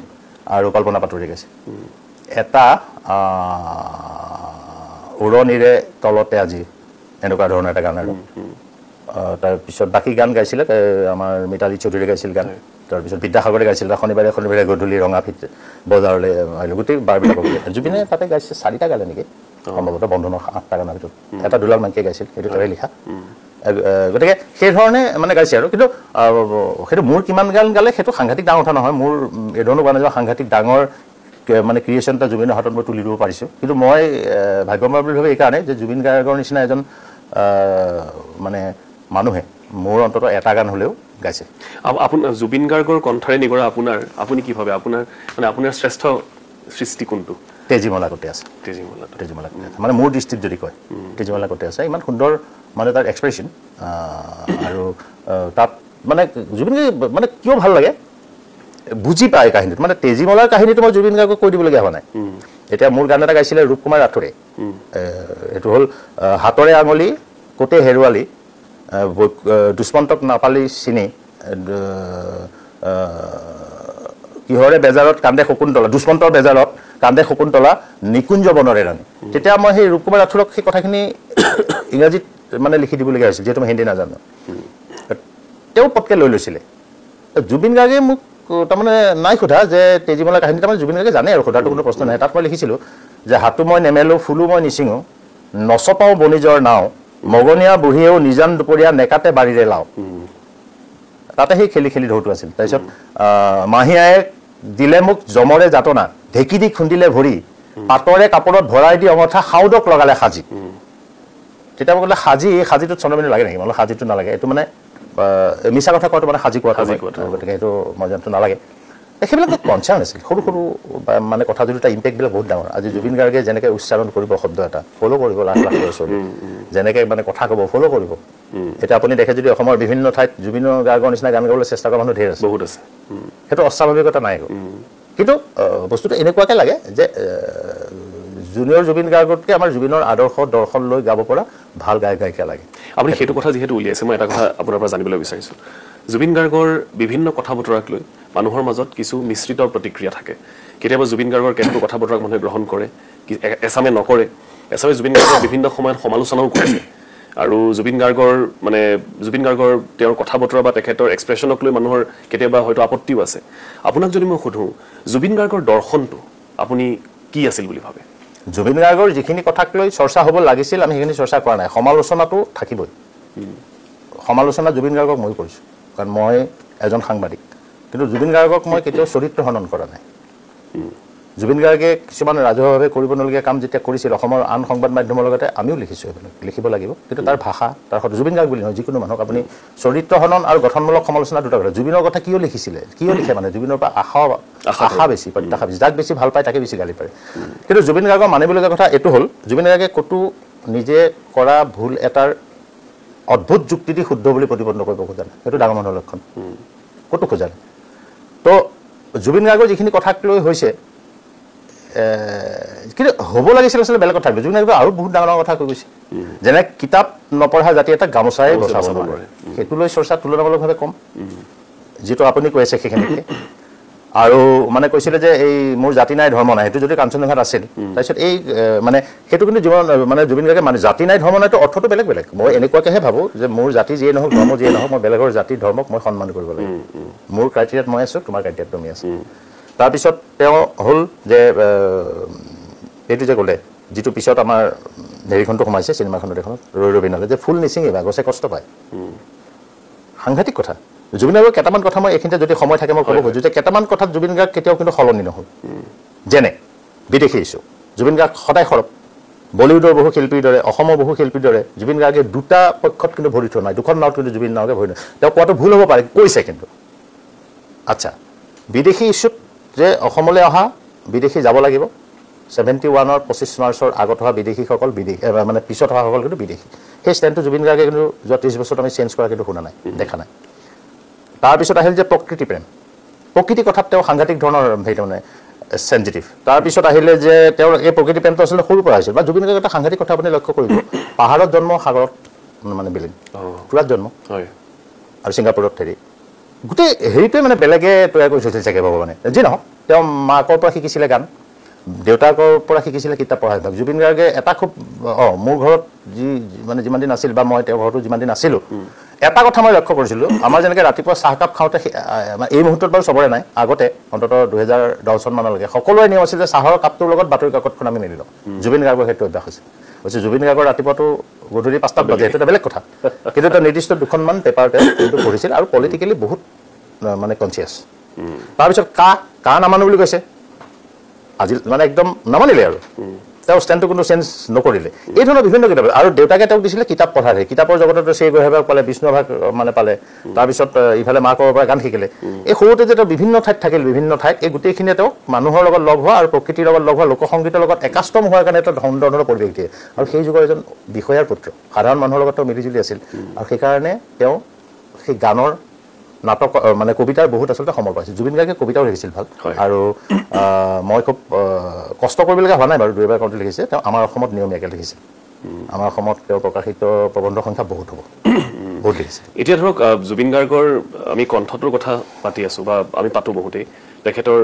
আৰু কল্পনা পাটোৱাৰীয়ে গাইছে এটা উৰণিৰে তলতে আজি এনেকুৱা ধৰণৰ এটা গান আৰু তাৰপিছত বাকী গান গাইছিলে আমাৰ মিতালী চৌধুৰীয়ে গাইছিল গান তাৰপিছত বিদ্যাসাগৰে গাইছিল শনিবাৰে গধূলি ৰঙাফিত বজাৰলৈ গোটেই বাৰবিলাক জুবিনে তাতে গাইছে 4টা গালে নেকি সম্ভৱতঃ বন্ধনৰ 8টা গানৰ ভিতৰত এটা দুলাল মাইকীয়ে গাইছিল সেইটো তাৰে লিখা গতিকে সেই ধৰণে মানে গাইছে আৰু কিন্তু সেইটো মোৰ কিমান গান গালে সেইটো সাংঘাতিক ডাঙৰ কথা নহয় মোৰ এই ধৰণৰ গান যোৱা সাংঘাতিক ডাঙৰ মানে ক্ৰিয়েশ্যন এটা জুবিনৰ হাতত মই তুলি দিব পাৰিছোঁ কিন্তু মই ভাগ্যৱান বুলি ভাবোঁ এইকাৰণে যে জুবিন গাৰ্গৰ নিচিনা এজন মানে মানুহে মোৰ অন্তত এটা গান হ'লেও গাইছে আপোনাৰ জুবিন গাৰ্গৰ কণ্ঠৰে নিগৰা আপুনি কি ভাবে আপোনাৰ শ্ৰেষ্ঠ সৃষ্টি কোনটো তেজিমলা কোটে আছে মানে মোৰ দৃষ্টিত যদি কয় তেজিমলা কোটে আছে ইমান সুন্দৰ মানে তাৰ এক্সপ্ৰেশ্যন আৰু তাত মানে জুবিন মানে কিয় ভাল লাগে বুজি পায় কাহিনীটো মানে তেজিমলাৰ কাহিনীটো মই জুবিন গাৰ্গক কৈ দিবলগীয়া হোৱা নাই এতিয়া মোৰ গান এটা গাইছিলে ৰূপকুমাৰ ৰাথোৰে এইটো হ'ল হাতৰে আঙুলি কোটে হেৰুৱালি দুষ্মন্তক নাপালি চিনি কিহৰে বেজাৰত কান্দে শকুন্তলা দুষ্মন্তৰ বেজাৰত কান্দে শকুন্তলা নিকুঞ্জ বনৰে ৰাণী তেতিয়া মই সেই ৰূপকুমাৰ ৰাথোৰক সেই কথাখিনি ইংৰাজীত মানে লিখি দিবলগীয়া হৈছিল যিহেতু মই হিন্দী নাজানো তেওঁ পটকৈ লৈ লৈছিলে জুবিন গাৰ্গে মোক তাৰমানে নাই সোধা যে তেজিমলাৰ কাহিনী তাৰমানে জুবিন গাৰ্গে জানে আৰু সোধাটো কোনো প্ৰশ্ন নাই তাত মই লিখিছিলোঁ যে হাতো মই নেমেলো ফুলো মই নিচিঙো নচপাওঁ বনিজৰ নাও মগনীয়া বুঢ়ীয়েও নিজান দুপৰীয়া নেকাতে বাৰীৰে লাও তাতে সেই খেলি ঢৌটো আছিল তাৰপিছত মাহীয়াই দিলে মোক জমৰে যাতনা ঢেঁকী দি খুন্দিলে ভৰি পাতৰে কাপোৰত ভৰাই দি অঙঠা সাউদক লগালে সাজি তেতিয়া মই ক'লে সাজিটোত চন্দ্ৰবিন্দু লাগে নেকি মানে সাজিটো নালাগে এইটো মানে মিছা কথা কোৱাটো মানে সাজি কোৱাটো গতিকে সেইটো মই জানটো নালাগে সেইবিলাক কনচাৰ্ণ আছিল সৰু মানে কথা যদি এটা ইম্পেক্টবিলাক বহুত ডাঙৰ আজি জুবিন গাৰ্গে যেনেকৈ উচ্চাৰণ কৰিব শব্দ এটা ফ'ল' কৰিব লাখ বছৰ যেনেকৈ মানে কথা ক'ব ফ'ল' কৰিব এতিয়া আপুনি দেখে যদি অসমৰ বিভিন্ন ঠাইত জুবিন গাৰ্গৰ নিচিনা গান গাবলৈ চেষ্টা কৰা মানুহ ধেৰ আছে বহুত আছে সেইটো অস্বাভাৱিকতা নাই কিন্তু বস্তুটো এনেকুৱাকৈ লাগে যে জুনিয়ৰ জুবিন গাৰ্গতকৈ আমাৰ জুবিনৰ আদৰ্শ দৰ্শন লৈ গাব পৰা ভাল গায়িকা লাগে আপুনি সেইটো কথা যিহেতু উলিয়াইছে মই এটা কথা আপোনাৰ পৰা জানিবলৈ বিচাৰিছোঁ জুবিন গাৰ্গৰ বিভিন্ন কথা বতৰাক লৈ মানুহৰ মাজত কিছু মিশ্ৰিত প্ৰতিক্ৰিয়া থাকে কেতিয়াবা জুবিন গাৰ্গৰ কেতবোৰ কথা বতৰাক মানুহে গ্ৰহণ কৰে এছামে নকৰে এছামে জুবিন গাৰ্গৰ বিভিন্ন সময়ত সমালোচনাও কৰিছে আৰু জুবিন গাৰ্গৰ তেওঁৰ কথা বতৰা বা তেখেতৰ এক্সপ্ৰেশ্যনক লৈ মানুহৰ কেতিয়াবা হয়তো আপত্তিও আছে আপোনাক যদি মই সোধোঁ জুবিন গাৰ্গৰ দৰ্শনটো আপুনি কি আছিল বুলি ভাবে জুবিন গাৰ্গৰ যিখিনি কথাক লৈ চৰ্চা হ'ব লাগিছিল আমি সেইখিনি চৰ্চা কৰা নাই সমালোচনাটো থাকিবই সমালোচনা জুবিন গাৰ্গক মই কৰিছোঁ কাৰণ মই এজন সাংবাদিক কিন্তু জুবিন গাৰ্গক মই কেতিয়াও চৰিত্ৰ হনন কৰা নাই জুবিন গাৰ্গে কিছুমান ৰাজহুৱাভাৱে কৰিব নলগীয়া কাম যেতিয়া কৰিছিল অসমৰ আন সংবাদ মাধ্যমৰ লগতে আমিও লিখিছোঁ এইবিলাক লিখিব লাগিব কিন্তু তাৰ ভাষা তাৰ জুবিন গাৰ্গ বুলি নহয় যিকোনো মানুহক আপুনি চৰিত্ৰ হনন আৰু গঠনমূলক সমালোচনা দুটা কথা জুবিনৰ কথা কিয় লিখিছিলে কিয় লিখে মানে জুবিনৰ পৰা আশা বেছি প্ৰত্যাশা বেছি যাক বেছি ভাল পায় তাকে বেছি গালি পাৰে কিন্তু জুবিন গাৰ্গক মানিবলগীয়া কথা এইটো হ'ল জুবিন গাৰ্গে ক'তো নিজে কৰা ভুল এটাৰ অদ্ভুত যুক্তি দি শুদ্ধ বুলি প্ৰতিপন্ন কৰিব খোজা নাই সেইটো ডাঙৰ মানুহৰ লক্ষণ ক'তো খোজা নাই তো জুবিন গাৰ্গৰ যিখিনি কথাক লৈ হৈছে কিন্তু হ'ব লাগিছিল আচলতে বেলেগ কথা জুবিন গাৰ্গে আৰু বহুত ডাঙৰ ডাঙৰ কথা কৈ গৈছে যেনে কিতাপ নপঢ়া জাতি এটা গামোচাই বচাব নোৱাৰে সেইটো লৈ চৰ্চা তুলনামূলকভাৱে কম যিটো আপুনি কৈ আছে সেইখিনিকে আৰু মানে কৈছিলে যে এই মোৰ জাতি নাই ধৰ্ম নাই সেইটো যদি কাঞ্চনজংঘাত আছিল তাৰপিছত এই মানে সেইটো কিন্তু জীৱন মানে জুবিন গাৰ্গে মানে জাতি নাই ধৰ্ম নাইতো অৰ্থটো বেলেগ বেলেগ মই এনেকুৱাকৈহে ভাবোঁ যে মোৰ জাতি যিয়ে নহওক ধৰ্ম যিয়ে নহওক মই বেলেগৰ জাতি ধৰ্মক মই সন্মান কৰিব লাগিব মোৰ ক্ৰাইটেৰিয়াত মই আছোঁ তোমাৰ ক্ৰাইটেৰিয়াত তুমি আছা তাৰপিছত তেওঁ হ'ল যে এইটো যে ক'লে যিটো পিছত আমাৰ হেৰিখনটো সোমাইছে চিনেমাখনত এখনত ৰৈ ৰবীনালে যে ফুল নিচিঙিবা গছে কষ্ট পায় সাংঘাতিক কথা জুবিন গাৰ্গৰ কেইটামান কথা মই এইখিনিতে যদি সময় থাকে মই ক'ব খোজোঁ যে কেইটামান কথাত জুবিন গাৰ্গ কেতিয়াও কিন্তু সলনি নহ'ল যেনে বিদেশী ইছ্যু জুবিন গাৰ্গ সদায় সৰব বলিউডৰ বহু শিল্পীৰ দৰে অসমৰ বহু শিল্পীৰ দৰে জুবিন গাৰ্গে দুটা পক্ষত কিন্তু ভৰি থোৱা নাই দুখন নাৱত কিন্তু জুবিন গাৰ্গে ভৰি নাই তেওঁ কোৱাটো ভুল হ'ব পাৰে কৈছে কিন্তু আচ্ছা বিদেশী ইছ্যুত যে অসমলৈ অহা বিদেশী যাব লাগিব 71ৰ 25 মাৰ্চৰ আগত হোৱা বিদেশীসকল বিদেশী মানে পিছত হোৱাসকল কিন্তু বিদেশী সেই ষ্টেণ্ডটো জুবিন গাৰ্গে কিন্তু যোৱা 30 বছৰত আমি চেঞ্জ কৰা কিন্তু শুনা নাই দেখা নাই তাৰপিছত আহিল যে প্ৰকৃতি প্ৰেম প্ৰকৃতি কথাত তেওঁ সাংঘাতিক ধৰণৰ হেৰি মানে চেঞ্চিটিভ তাৰপিছত আহিলে যে তেওঁৰ এই প্ৰকৃতি প্ৰেমটো আচলতে সৰুৰ পৰা আহিছিল বা জুবিন গাৰ্গে এটা সাংঘাতিক কথা আপুনি লক্ষ্য কৰিব পাহাৰত জন্ম সাগৰত মানে বিলীন পুৰাত জন্ম আৰু ছিংগাপুৰত হেৰি গোটেই হেৰিটোৱে মানে বেলেগে তৈয়াৰ কৰি থৈছিল চাগে ভগৱানে যি নহওক তেওঁ মাকৰ পৰা শিকিছিলে গান দেউতাকৰ পৰা শিকিছিলে কিতাপ পঢ়া অভ্যাস জুবিন গাৰ্গে এটা খুব মোৰ ঘৰত মানে যিমান দিন আছিল বা মই তেওঁৰ ঘৰতো যিমান দিন আছিলোঁ এটা কথা মই লক্ষ্য কৰিছিলোঁ আমাৰ যেনেকৈ ৰাতিপুৱা চাহকাপ খাওঁতে এই মুহূৰ্তত বাৰু চবৰে নাই আগতে অন্ততঃ 2010 চনমানলৈকে সকলোৰে নিয়ম আছিল যে চাহৰ কাপটোৰ লগত বাতৰি কাকতখন আমি মিলি লওঁ জুবিন গাৰ্গৰ সেইটো অভ্যাস হৈছে জুবিন গাৰ্গৰ ৰাতিপুৱাটো গধূলি 5টাত বাজে সেইটো এটা বেলেগ কথা কিন্তু এটা নিৰ্দিষ্ট দুখনমান পেপাৰ তেওঁ পঢ়িছিল আৰু পলিটিকেলি বহুত মানে কনচিয়াছ তাৰপিছত কা নামানো বুলি কৈছে আজি মানে একদম নামানিলে আৰু তেওঁ ষ্টেণ্ডটো কোনো চেঞ্জ নকৰিলে এই ধৰণৰ বিভিন্ন কিতাপ আৰু দেউতাকে তেওঁক দিছিলে কিতাপ পঢ়াৰে কিতাপৰ জগততো সেই গহেভাগ পালে বিষ্ণুভাগ মানে পালে তাৰপিছত ইফালে মাকৰ পৰা গান শিকিলে এই সৰুতে যে তেওঁ বিভিন্ন ঠাইত থাকিল বিভিন্ন ঠাইত এই গোটেইখিনিয়ে তেওঁক মানুহৰ লগত লগ হোৱা আৰু প্ৰকৃতিৰ লগত লগ হোৱা লোকসংগীতৰ লগত একাষ্টম হোৱাৰ কাৰণে এটা ধৰণৰ পৰিৱেশ দিয়ে আৰু সেই যুগৰ এজন বিষয়াৰ পুত্ৰ সাধাৰণ মানুহৰ লগত তেওঁ মিলিজুলি আছিল আৰু সেইকাৰণে তেওঁ সেই গানৰ নাটক মানে কবিতাৰ বহুত আচলতে সময় পাইছিল জুবিন গাৰ্গে কবিতাও লিখিছিল ভাল আৰু মই খুব কষ্ট কৰিবলগীয়া হোৱা নাই বাৰু দুইবাৰ কবিতা লিখিছে তেওঁ আমাৰ অসমত নিয়মীয়াকৈ লিখিছে আমাৰ অসমত তেওঁ প্ৰকাশিত প্ৰবন্ধৰ সংখ্যা বহুত হ'ব বহুত লিখিছে এতিয়া ধৰক জুবিন গাৰ্গৰ আমি কণ্ঠটোৰ কথা পাতি আছোঁ বা আমি পাতোঁ বহুতেই তেখেতৰ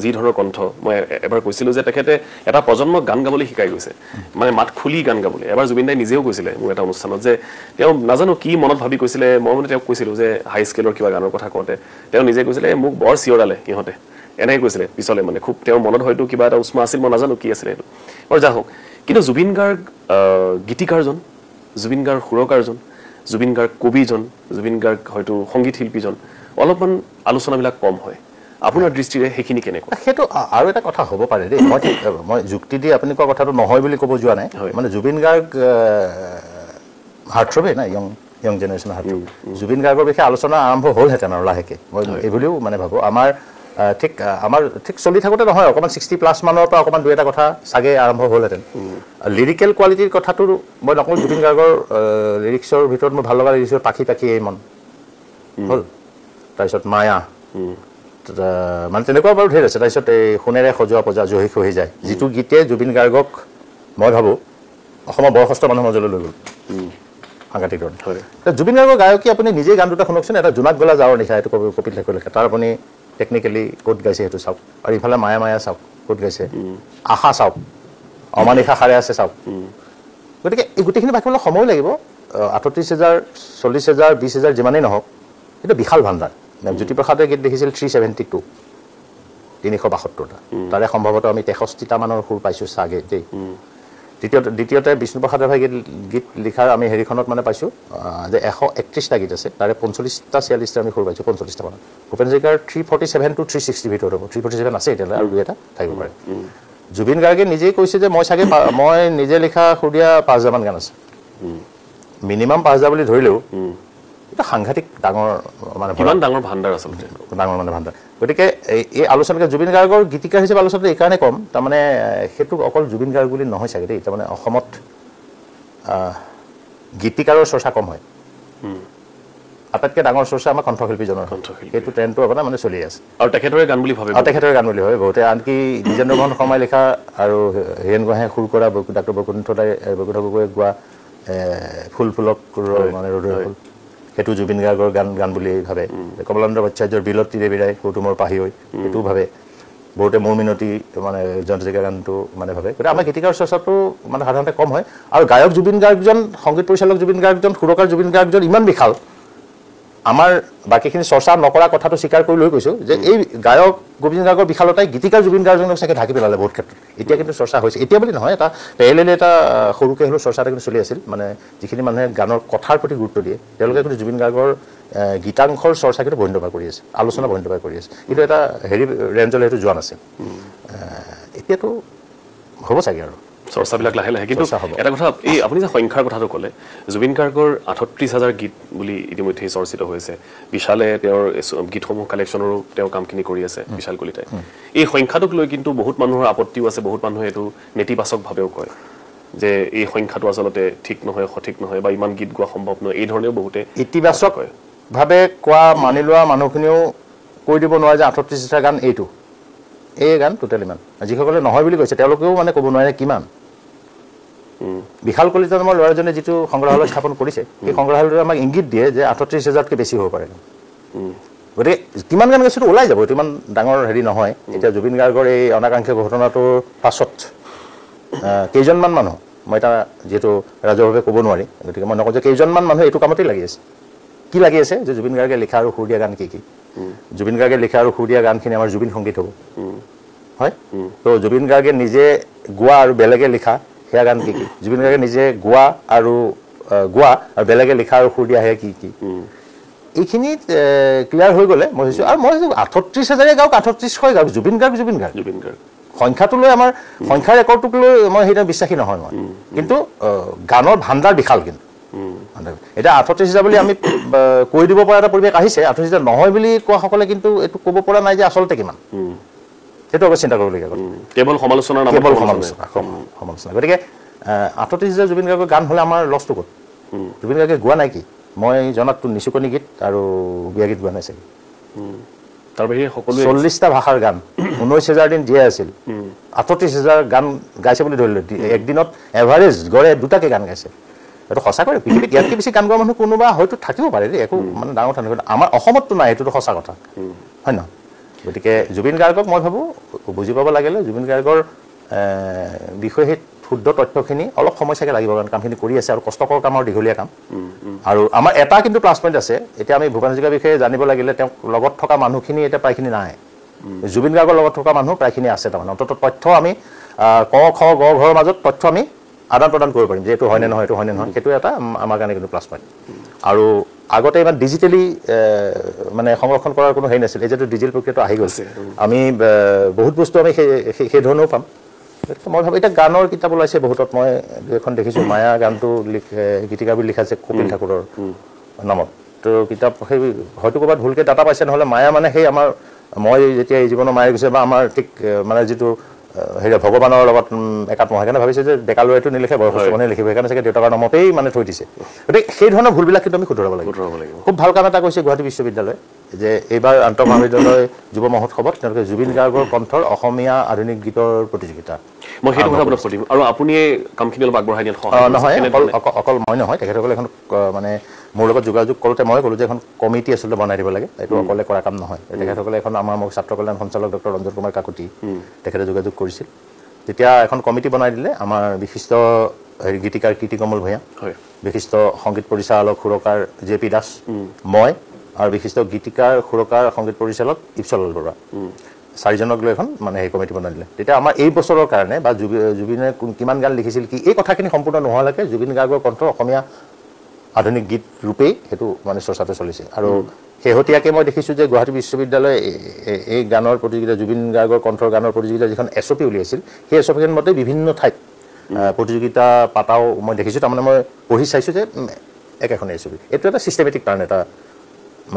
যি ধৰণৰ কণ্ঠ মই এবাৰ কৈছিলোঁ যে তেখেতে এটা প্ৰজন্মক গান গাবলৈ শিকাই গৈছে মানে মাত খুলি গান গাবলৈ এবাৰ জুবিন দাই নিজেও কৈছিলে মোৰ এটা অনুষ্ঠানত যে তেওঁ নাজানো কি মনত ভাবি কৈছিলে মই মানে তেওঁক কৈছিলোঁ যে হাই স্কেলৰ কিবা গানৰ কথা কওঁতে তেওঁ নিজে কৈছিলে মোক বৰ চিঞৰালে সিহঁতে এনেকৈ কৈছিলে পিছলৈ মানে খুব তেওঁৰ মনত হয়তো কিবা এটা উষ্মা আছিল মই নাজানো কি আছিলে সেইটো আৰু যা হওক কিন্তু জুবিন গাৰ্গ গীতিকাৰজন জুবিন গাৰ্গ সুৰকাৰজন জুবিন গাৰ্গ কবিজন জুবিন গাৰ্গ হয়তো সংগীত শিল্পীজন অলপমান আলোচনাবিলাক কম হয় আপোনাৰ দৃষ্টিৰে সেইখিনি কেনেকুৱা সেইটো আৰু এটা কথা হ'ব পাৰে দেই মই যুক্তি দি আপুনি কোৱা কথাটো নহয় বুলি ক'ব যোৱা নাই মানে জুবিন গাৰ্গ হাৰ্টথ্ৰবে না ইয়ং জেনেৰেশ্যনৰ হাৰ্টথ্ৰব জুবিন গাৰ্গৰ বিষয়ে আলোচনা আৰম্ভ হ'লহেঁতেন আৰু লাহেকৈ মই এইবুলিও মানে ভাবোঁ আমাৰ ঠিক চলি থাকোঁতে নহয় অকণমান 60+ মানৰ পৰা অকণমান দুই এটা কথা চাগে আৰম্ভ হ'লহেঁতেন লিৰিকেল কোৱালিটিৰ কথাটো মই নকওঁ জুবিন গাৰ্গৰ লিৰিক্সৰ ভিতৰত মোৰ ভাল লগা লিৰিক্সৰ পাখি পাখি এই মন হ'ল তাৰপিছত মায়া মানে তেনেকুৱা বাৰু ঢেৰ আছে তাৰপিছত এই সোণেৰে সজোৱা পজা জহি খহি যায় যিটো গীতে জুবিন গাৰ্গক মই ভাবোঁ অসমৰ বয়সস্থ মানুহৰ মাজলৈ লৈ গ'ল সাংঘাতিক ধৰণে জুবিন গাৰ্গৰ গায়কী আপুনি নিজেই গান দুটা শুনকচোন এটা জোনাক গলা যাৱৰ নিশা এইটো কপিল ঠাকুৰে লিখা তাৰ আপুনি টেকনিকেলি ক'ত গাইছে সেইটো চাওক আৰু ইফালে মায়া মায়া চাওক ক'ত গাইছে আশা চাওক অমানিশা সাৰে আছে চাওক গতিকে এই গোটেইখিনি ভাবিবলৈ সময় লাগিব ৩৮,০০০ ৪০,০০০ ২০,০০০ যিমানেই নহওক সেইটো বিশাল ভাণ্ডাৰ জ্যোতিপ্ৰসাদে গীত লিখিছিল 372 372টা তাৰে সম্ভৱতঃ আমি 63টা মানৰ সুৰ পাইছোঁ চাগে দেই দ্বিতীয়তে বিষ্ণুপ্ৰসাদ ৰাভাই গীত লিখাৰ আমি হেৰিখনত মানে পাইছোঁ যে 131টা গীত আছে তাৰে 45টা 46টা আমি সুৰ পাইছোঁ 45টা মানত ভূপেন হাজৰিকাৰ 347 to 360 ভিতৰত হ'ব 347 আছে এতিয়ালৈ আৰু 2 এটা থাকিব পাৰে জুবিন গাৰ্গে নিজেই কৈছে যে মই নিজে লিখা সুৰ দিয়া 5000 মান গান আছে মিনিমাম 5000 বুলি ধৰিলেও এটা সাংঘাতিক ডাঙৰ মানে কিমান ডাঙৰ ভাণ্ডাৰ আচলতে ডাঙৰ মানে ভাণ্ডাৰ গতিকে এই আলোচনাকে জুবিন গাৰ্গৰ গীতিকাৰ হিচাপে আলোচনাটো এইকাৰণে কম তাৰমানে সেইটো অকল জুবিন গাৰ্গ বুলি নহয় চাগে দেই তাৰমানে অসমত গীতিকাৰৰ চৰ্চা কম হয় আটাইতকৈ ডাঙৰ চৰ্চা আমাৰ কণ্ঠশিল্পীজনৰ সেইটো ট্ৰেণ্ডটো আপোনাৰ মানে চলি আছে আৰু তেখেতৰে গান বুলি ভাবে তেখেতৰে গান বুলি ভাবে বহুতে আনকি দ্বিজেন্দ্ৰ মোহন শৰ্মাই লিখা আৰু হীৰেণ গোহাঁয়ে সুৰ কৰা ডাক্তৰ বৈকুণ্ঠ গগৈয়ে গোৱা ফুল ফুলক মানে ৰ'দৰ ফুল সেইটো জুবিন গাৰ্গৰ গান বুলি ভাবে কমলানন্দ ভট্টাচাৰ্যৰ বিলত তিৰে বিৰাই সুৰটো মোৰ পাহি হৈ সেইটোও ভাবে বহুতে মোৰ মিনতি মানে জয়ন্তজিকা গানটো মানে ভাবে গতিকে আমাৰ গীতিকাৰ চৰ্চাটো মানে সাধাৰণতে কম হয় আৰু গায়ক জুবিন গাৰ্গজন সংগীত পৰিচালক জুবিন গাৰ্গজন সুৰকাৰ জুবিন গাৰ্গজন ইমান বিশাল আমাৰ বাকীখিনি চৰ্চা নকৰা কথাটো স্বীকাৰ কৰি লৈ কৈছোঁ যে এই গায়ক জুবিন গাৰ্গৰ বিশালতাই গীতিকাৰ জুবিন গাৰ্গজনক চাগে ঢাকি পেলালে বহুত ক্ষেত্ৰত এতিয়া কিন্তু চৰ্চা হৈছে এতিয়া বুলি নহয় এটা পেৰেলেলি এটা সৰুকৈ হ'লেও চৰ্চা এটা কিন্তু চলি আছিল মানে যিখিনি মানুহে গানৰ কথাৰ প্ৰতি গুৰুত্ব দিয়ে তেওঁলোকে কিন্তু জুবিন গাৰ্গৰ গীতাংশৰ চৰ্চা কিন্তু বন্ধবাৰ কৰি আছে আলোচনা বন্ধবাৰ কৰি আছে কিন্তু এটা হেৰি ৰেঞ্জলৈ সেইটো যোৱা নাছিল এতিয়াতো হ'ব চাগে আৰু চৰ্চাবিলাক লাহে লাহে কিন্তু এটা কথা এই আপুনি যে সংখ্যাৰ কথাটো ক'লে জুবিন গাৰ্গৰ ৩৮,০০০ গীত বুলি ইতিমধ্যে চৰ্চিত হৈছে বিশালে তেওঁৰ গীতসমূহ কালেকশ্যনৰো তেওঁ কামখিনি কৰি আছে বিশাল কলিতাই এই সংখ্যাটোক লৈ কিন্তু বহুত মানুহৰ আপত্তিও আছে বহুত মানুহে এইটো নেতিবাচকভাৱেও কয় যে এই সংখ্যাটো আচলতে ঠিক নহয় সঠিক নহয় বা ইমান গীত গোৱা সম্ভৱ নহয় এই ধৰণেও বহুতে ইতিবাচকভাৱে কোৱা মানি লোৱা মানুহখিনিও কৈ দিব নোৱাৰে যে ৩৮,০০০ গান এইটো এই গান টোটেল ইমান যিসকলে নহয় বুলি কৈছে তেওঁলোকেও মানে ক'ব নোৱাৰে কিমান বিশাল কলিতা নামৰ ল'ৰাজনে যিটো সংগ্ৰহালয় স্থাপন কৰিছে সেই সংগ্ৰহালয়টোৱে আমাক ইংগিত দিয়ে যে ৩৮,০০০তকৈ বেছি হ'ব পাৰে গতিকে কিমান গান গাইছেতো ওলাই যাব এইটো ইমান ডাঙৰ হেৰি নহয় এতিয়া জুবিন গাৰ্গৰ এই অনাকাংক্ষিত ঘটনাটোৰ পাছত কেইজনমান মানুহ মই এটা যিহেতু ৰাজহুৱাভাৱে ক'ব নোৱাৰি গতিকে মই নকওঁ যে কেইজনমান মানুহ এইটো কামতেই লাগি আছে কি লাগি আছে যে জুবিন গাৰ্গে লিখা আৰু সুৰ দিয়া গান কি জুবিন গাৰ্গে লিখা আৰু সুৰ দিয়া গানখিনি আমাৰ জুবিন সংগীত হ'ব হয় তো জুবিন গাৰ্গে নিজে গোৱা আৰু বেলেগে লিখা সেয়া গান কি জুবিন গাৰ্গে নিজে গোৱা আৰু বেলেগে লিখা আৰু সুৰ দিয়া সেয়া কি এইখিনি ক্লিয়াৰ হৈ গ'লে মই ভাবিছোঁ আৰু মই ভাবিছোঁ ৩৮,০০০ গাওক ৩৮,০০০ গাওক জুবিন গাৰ্গ সংখ্যাটো লৈ আমাৰ সংখ্যাৰ ৰেকৰ্ডটোক লৈ মই সেইটা বিশ্বাসী নহয় মই কিন্তু গানৰ ভাণ্ডাৰ বিশাল কিন্তু এতিয়া ৩৮,০০০ বুলি আমি কৈ দিব পৰা এটা পৰিৱেশ আহিছে ৩৮,০০০ নহয় বুলি কোৱাসকলে কিন্তু এইটো ক'ব পৰা নাই যে আচলতে কিমান সেইটো অৱশ্যে চিন্তা কৰিবলগীয়া কথা কেৱল সমালোচনা গতিকে ৩৮,০০০ জুবিন গাৰ্গৰ গান হ'লে আমাৰ লছটো ক'ত জুবিন গাৰ্গে গোৱা নাই কি মই জনাততো নিচুকনি গীত আৰু বিয়া গীত গোৱা নাই চাগে তাৰ বাহিৰে সকলোৱে ৪০টা ভাষাৰ গান ১৯,০০০ দিন জীয়াই আছিল ৩৮,০০০ গান গাইছে বুলি ধৰিলোঁ একদিনত এভাৰেজ গড়ে ২টাকৈ গান গাইছে এইটো সঁচাকৈ পৃথিৱীত ইয়াতকৈ বেছি গান গোৱা মানুহ কোনোবা হয়তো থাকিব পাৰে দেই একো মানে ডাঙৰ কথা নহয় আমাৰ অসমততো নাই এইটোতো সঁচা কথা হয় নহয় গতিকে জুবিন গাৰ্গক মই ভাবোঁ বুজি পাব লাগিলে জুবিন গাৰ্গৰ বিষয়ে সেই শুদ্ধ তথ্যখিনি অলপ সময় চাগে লাগিব কাৰণ কামখিনি কৰি আছে আৰু কষ্টকৰ কামৰ দীঘলীয়া কাম আৰু আমাৰ এটা কিন্তু প্লাছ পইণ্ট আছে এতিয়া আমি ভূপেন হাজৰিকাৰ বিষয়ে জানিব লাগিলে তেওঁক লগত থকা মানুহখিনি এতিয়া প্ৰায়খিনি নাই জুবিন গাৰ্গৰ লগত থকা মানুহ প্ৰায়খিনি আছে তাৰমানে অন্ততঃ তথ্য আমি ক খ গ ঘৰৰ মাজত তথ্য আমি আদান প্ৰদান কৰিব পাৰিম যে এইটো হয়নে নহয় সেইটো এটা আমাৰ কাৰণে কিন্তু প্লাছ পইণ্ট আৰু আগতে ইমান ডিজিটেলি মানে সংৰক্ষণ কৰাৰ কোনো হেৰি নাছিল এই যিটো ডিজিটেল প্ৰক্ৰিয়াটো আহি গৈছে আমি বহুত বস্তু আমি সেই ধৰণেও পাম মই ভাবোঁ এতিয়া গানৰ কিতাপ ওলাইছে বহুতত মই এখন দেখিছোঁ মায়া গানটো গীতিকাৰ বুলি লিখা আছে কপিল ঠাকুৰৰ নামত তো কিতাপ সেই হয়তো ক'ৰবাত ভুলকৈ ডাটা পাইছে নহ'লে মায়া মানে সেই আমাৰ মই যেতিয়া এই জীৱনৰ মায়া গৈছে বা আমাৰ ঠিক মানে যিটো হেৰি ভগৱানৰ লগত একাত্ম সেইকাৰণে ভাবিছে যে ডেকা ল'ৰাটো নিলিখে বয়সস্থ মানুহে লিখিব সেইকাৰণে চাগে দেউতাকৰ নামতেই মানে থৈ দিছে গতিকে সেই ধৰণৰ ভুলবিলাক কিন্তু আমি শুধৰাব লাগিব খুব ভাল কাম এটা কৰিছে গুৱাহাটী বিশ্ববিদ্যালয় যে এইবাৰ আন্তঃমহাবিদ্যালয় যুৱ মহোৎসৱত তেওঁলোকে জুবিন গাৰ্গৰ কণ্ঠৰ অসমীয়া আধুনিক গীতৰ প্ৰতিযোগিতা মই সেইটো কথা আপোনাক সুধিম আৰু আপুনি কামখিনি অলপ আগবঢ়াই দিয়াত নহয় অকল মই নহয় তেখেতসকলে এখন মানে মোৰ লগত যোগাযোগ কৰোঁতে মই ক'লোঁ যে এখন কমিটি আচলতে বনাই দিব লাগে এইটো অকলে কৰা কাম নহয় তেখেতসকলে এখন আমাৰ মোক ছাত্ৰ কল্যাণ সঞ্চালক ডক্টৰ ৰঞ্জন কুমাৰ কাকতি তেখেতে যোগাযোগ কৰিছিল তেতিয়া এখন কমিটি বনাই দিলে আমাৰ বিশিষ্ট হেৰি গীতিকাৰ কীৰ্তিকমল ভূঞা বিশিষ্ট সংগীত পৰিচালক সুৰকাৰ জে পি দাস মই আৰু বিশিষ্ট গীতিকাৰ সুৰকাৰ সংগীত পৰিচালক ইপচলাল বৰুৱা চাৰিজনক লৈ এখন মানে সেই কমিটি বনাই দিলে তেতিয়া আমাৰ এই বছৰৰ কাৰণে বা জুবিনে কিমান গান লিখিছিল কি এই কথাখিনি সম্পূৰ্ণ নোহোৱালৈকে জুবিন গাৰ্গৰ কণ্ঠ অসমীয়া আধুনিক গীত ৰূপেই সেইটো মানে চৰ্চাটো চলিছে আৰু শেহতীয়াকৈ মই দেখিছোঁ যে গুৱাহাটী বিশ্ববিদ্যালয়ে এই গানৰ প্ৰতিযোগিতা জুবিন গাৰ্গৰ কণ্ঠৰ গানৰ প্ৰতিযোগিতা যিখন SOP উলিয়াইছিল সেই SOPখন মতে বিভিন্ন ঠাইত প্ৰতিযোগিতা পাতাও মই দেখিছোঁ তাৰমানে মই পঢ়ি চাইছোঁ যে একেখন SOP এইটো এটা ছিষ্টেমেটিক কাৰণ এটা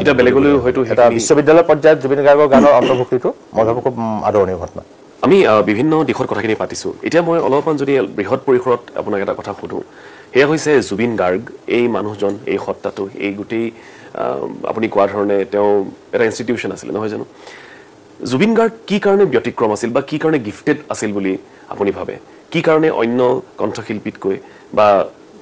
এটা বেলেগলৈ হয়তো এটা বিশ্ববিদ্যালয় পৰ্যায়ত জুবিন গাৰ্গৰ গানৰ অন্তৰ্ভুক্তিটো মই ভাবোঁ খুব আদৰণীয় ঘটনা আমি বিভিন্ন দিশত কথাখিনি পাতিছোঁ এতিয়া মই অলপমান যদি বৃহৎ পৰিসৰত আপোনাক এটা কথা সুধোঁ সেয়া হৈছে জুবিন গাৰ্গ এই মানুহজন এই সত্তাটো এই গোটেই আপুনি কোৱা ধৰণে তেওঁ এটা ইনষ্টিটিউশ্যন আছিলে নহয় জানো জুবিন গাৰ্গ কি কাৰণে ব্যতিক্ৰম আছিল বা কি কাৰণে গিফটেড আছিল বুলি আপুনি ভাবে কি কাৰণে অন্য কণ্ঠশিল্পীতকৈ বা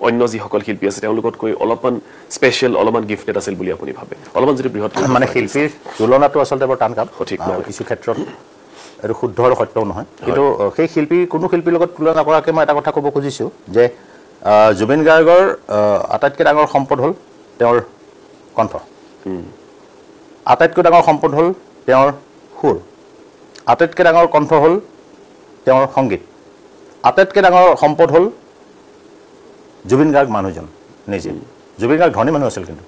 অন্য যিসকল শিল্পী আছে তেওঁলোকতকৈ অলপমান স্পেচিয়েল অলপমান গিফটেড আছিল বুলি আপুনি ভাবে অলপমান যদি বৃহৎ মানে শিল্পীৰ তুলনাটো আচলতে বৰ টান কাম সঠিক কিছু ক্ষেত্ৰত এইটো শুদ্ধ আৰু সত্যও নহয় কিন্তু সেই শিল্পী কোনো শিল্পীৰ লগত তুলনা কৰাকৈ মই এটা কথা ক'ব খুজিছোঁ যে জুবিন গাৰ্গৰ আটাইতকৈ ডাঙৰ সম্পদ হ'ল তেওঁৰ কণ্ঠ আটাইতকৈ ডাঙৰ সম্পদ হ'ল তেওঁৰ সুৰ আটাইতকৈ ডাঙৰ কণ্ঠ হ'ল তেওঁৰ সংগীত আটাইতকৈ ডাঙৰ সম্পদ হ'ল জুবিন গাৰ্গ মানুহজন নিজে জুবিন গাৰ্গ ধনী মানুহ আছিল কিন্তু